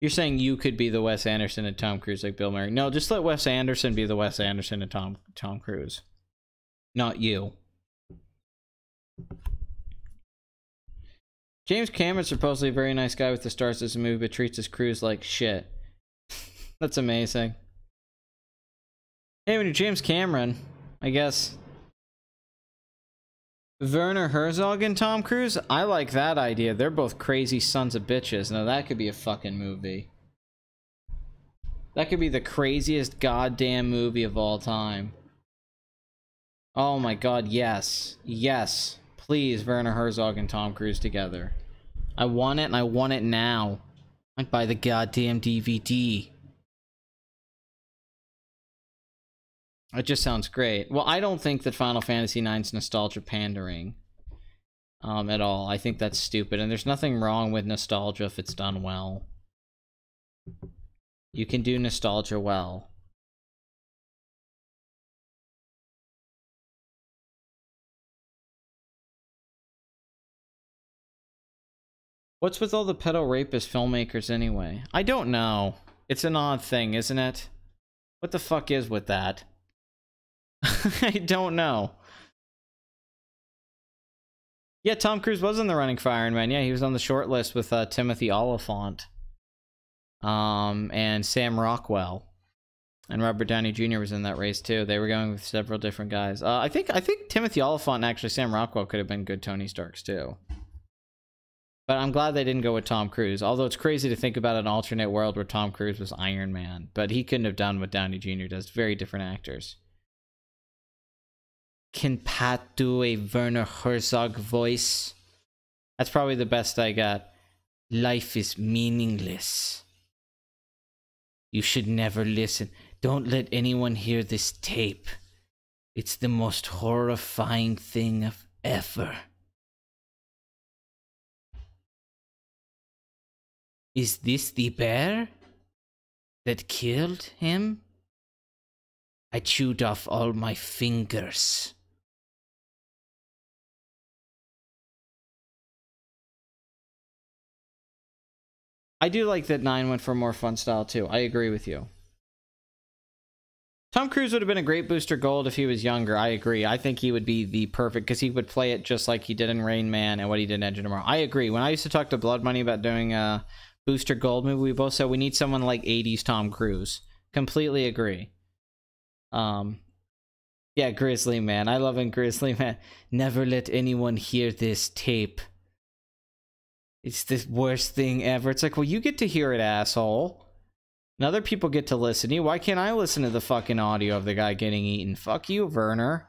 You're saying you could be the Wes Anderson and Tom Cruise like Bill Murray. No, just let Wes Anderson be the Wes Anderson and Tom Cruise. Not you. James Cameron's supposedly a very nice guy with the stars as a movie, but treats his crews like shit. That's amazing. Hey, when you're James Cameron, I guess. Werner Herzog and Tom Cruise? I like that idea. They're both crazy sons of bitches. Now that could be a fucking movie. That could be the craziest goddamn movie of all time. Oh my god, yes. Yes. Please, Werner Herzog and Tom Cruise together. I want it, and I want it now. I'd buy the goddamn DVD. It just sounds great. Well, I don't think that Final Fantasy IX's nostalgia pandering at all. I think that's stupid, and there's nothing wrong with nostalgia if it's done well. You can do nostalgia well. What's with all the pedo rapist filmmakers anyway? I don't know. It's an odd thing, isn't it? What the fuck is with that? I don't know. Yeah, Tom Cruise was in the running for Iron Man. Yeah, he was on the short list with Timothy Olyphant. And Sam Rockwell. And Robert Downey Jr. was in that race too. They were going with several different guys. I think Timothy Olyphant and actually Sam Rockwell could have been good Tony Starks too. But I'm glad they didn't go with Tom Cruise. Although it's crazy to think about an alternate world where Tom Cruise was Iron Man. But he couldn't have done what Downey Jr. does. Very different actors. Can Pat do a Werner Herzog voice? That's probably the best I got. Life is meaningless. You should never listen. Don't let anyone hear this tape. It's the most horrifying thing ever. Is this the bear that killed him? I chewed off all my fingers. I do like that 9 went for more fun style too. I agree with you. Tom Cruise would have been a great Booster Gold if he was younger. I agree. I think he would be the perfect, because he would play it just like he did in Rain Man and what he did in Edge of Tomorrow. I agree. When I used to talk to Blood Money about doing a Booster Gold movie, we both said we need someone like 80s Tom Cruise. Completely agree. Yeah, Grizzly Man. I love him, Grizzly Man. Never let anyone hear this tape. It's the worst thing ever. It's like, well, you get to hear it, asshole. And other people get to listen to you. Why can't I listen to the fucking audio of the guy getting eaten? Fuck you, Werner.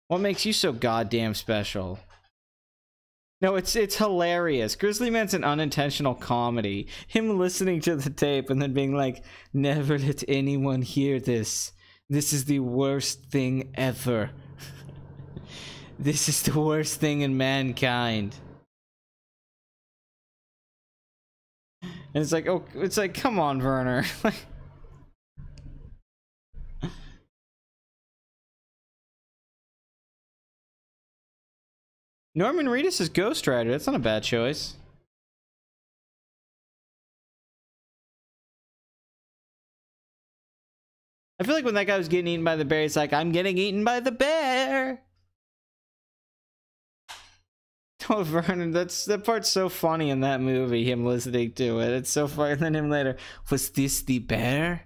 What makes you so goddamn special? No, it's hilarious. Grizzly Man's an unintentional comedy. Him listening to the tape and then being like, never let anyone hear this. This is the worst thing ever. This is the worst thing in mankind. And it's like, oh, it's like, come on, Werner. Norman Reedus is Ghost Rider. That's not a bad choice. I feel like when that guy was getting eaten by the bear, he's like, I'm getting eaten by the bear. Oh, Vernon, that part's so funny in that movie, him listening to it. It's so funny. And then him later, was this the bear?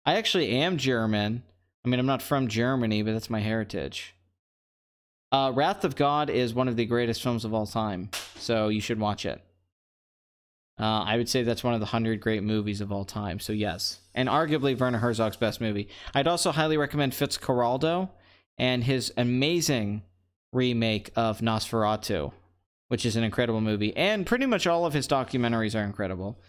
I actually am German. I mean, I'm not from Germany, but that's my heritage. Wrath of God is one of the greatest films of all time, so you should watch it. I would say that's one of the 100 great movies of all time, so yes. And arguably Werner Herzog's best movie. I'd also highly recommend Fitzcarraldo and his amazing remake of Nosferatu, which is an incredible movie, and pretty much all of his documentaries are incredible.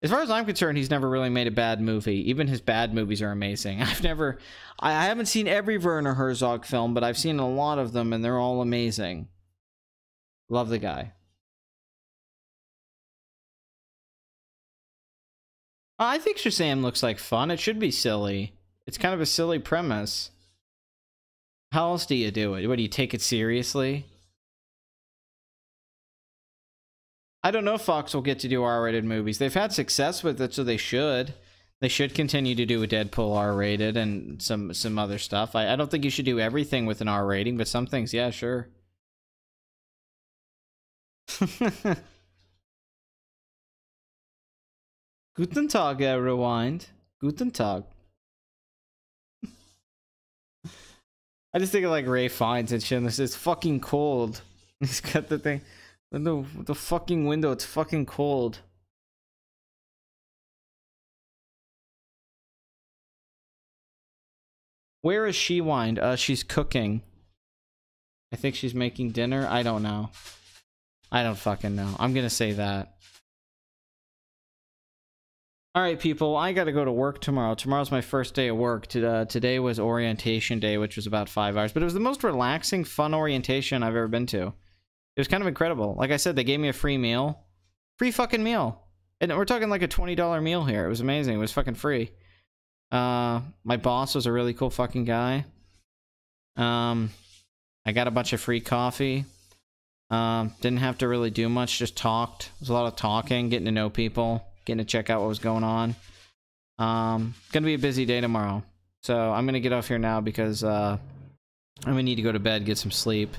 As far as I'm concerned, he's never really made a bad movie. Even his bad movies are amazing. I haven't seen every Werner Herzog film, but I've seen a lot of them, and they're all amazing. Love the guy. I think Shazam looks like fun. It should be silly. It's kind of a silly premise. How else do you do it? What, do you take it seriously? I don't know if Fox will get to do R-rated movies. They've had success with it, so they should. They should continue to do a Deadpool R-rated and some other stuff. I don't think you should do everything with an R rating, but some things, yeah, sure. Guten Tag, Rewind. Guten Tag. I just think of like Ray Fiennes and shit. It's fucking cold. He's got the thing. The fucking window, it's fucking cold. Where is she wind? She's cooking. I think she's making dinner. I don't know. I don't fucking know. I'm gonna say that. Alright, people, I gotta go to work tomorrow. Tomorrow's my first day of work. Today was orientation day, which was about 5 hours. But it was the most relaxing, fun orientation I've ever been to. It was kind of incredible. Like I said, they gave me a free meal. Free fucking meal. And we're talking like a $20 meal here. It was amazing. It was fucking free. My boss was a really cool fucking guy. I got a bunch of free coffee. Didn't have to really do much, just talked. There was a lot of talking, getting to know people, getting to check out what was going on. Gonna be a busy day tomorrow. So I'm gonna get off here now because I'm gonna need to go to bed, get some sleep.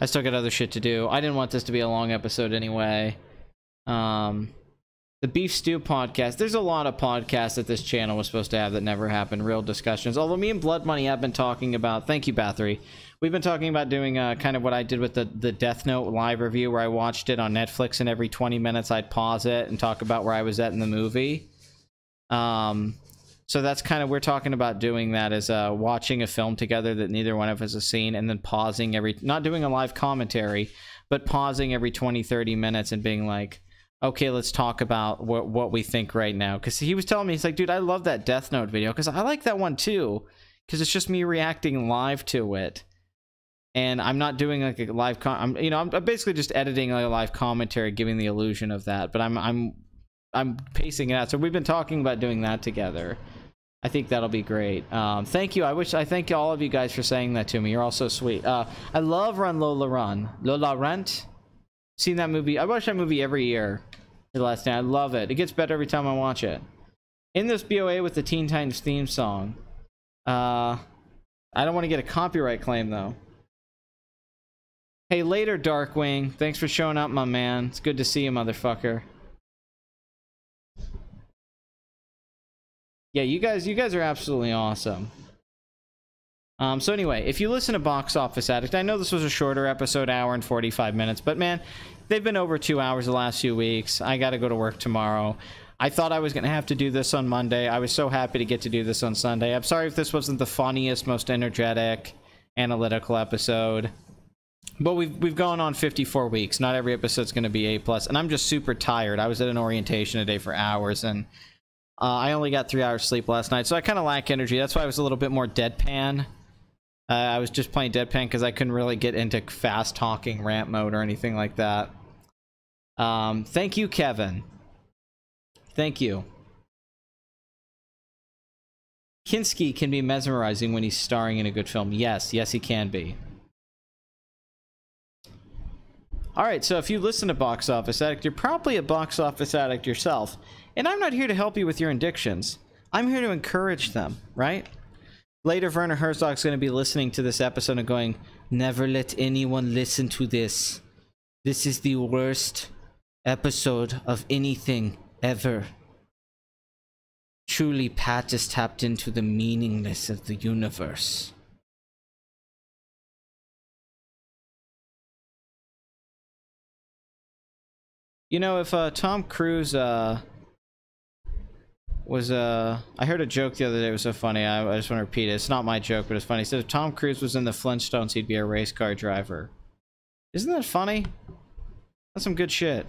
I still got other shit to do. I didn't want this to be a long episode anyway. The Beef Stew podcast. There's a lot of podcasts that this channel was supposed to have that never happened. Real discussions. Although me and Blood Money have been talking about... Thank you, Bathory. We've been talking about doing kind of what I did with the Death Note live review, where I watched it on Netflix, and every 20 minutes I'd pause it and talk about where I was at in the movie. So that's kind of... We're talking about doing that, as watching a film together that neither one of us has seen, and then pausing every... Not doing a live commentary, but pausing every 20-30 minutes and being like... okay, let's talk about what we think right now. Because he was telling me, he's like, dude, I love that Death Note video. Because I like that one too. Because it's just me reacting live to it. And I'm not doing like a live I'm basically just editing like a live commentary, giving the illusion of that. But I'm pacing it out. So we've been talking about doing that together. I think that'll be great. Thank you. I thank all of you guys for saying that to me. You're all so sweet. I love Run Lola Run. Lola Rent. Seen that movie. I watch that movie every year. The last day. I love it. It gets better every time I watch it. In this BOA with the Teen Titans theme song. I don't want to get a copyright claim though. Hey, later, Darkwing. Thanks for showing up, my man. It's good to see you, motherfucker. Yeah, you guys are absolutely awesome. So anyway, if you listen to Box Office Addict, I know this was a shorter episode, hour and 45 minutes, but man, they've been over 2 hours the last few weeks. I got to go to work tomorrow. I thought I was going to have to do this on Monday. I was so happy to get to do this on Sunday. I'm sorry if this wasn't the funniest, most energetic, analytical episode. But we've gone on 54 weeks. Not every episode's going to be A+, and I'm just super tired. I was at an orientation today for hours, and I only got 3 hours sleep last night, so I kind of lack energy. That's why I was a little bit more deadpan. I was just playing deadpan because I couldn't really get into fast talking rant mode or anything like that. Thank you, Kevin. Thank you. Kinski can be mesmerizing when he's starring in a good film. Yes, he can be. Alright, so if you listen to Box Office Addict, you're probably a Box Office Addict yourself. And I'm not here to help you with your addictions. I'm here to encourage them, right? Later, Werner Herzog's going to be listening to this episode and going, never let anyone listen to this. This is the worst episode of anything ever. Truly, Pat has tapped into the meaningless of the universe. You know, if Tom Cruise was I heard a joke the other day. It was so funny. I just want to repeat it. It's not my joke, but it's funny. He said if Tom Cruise was in the Flintstones, he'd be a race car driver. Isn't that funny? That's some good shit.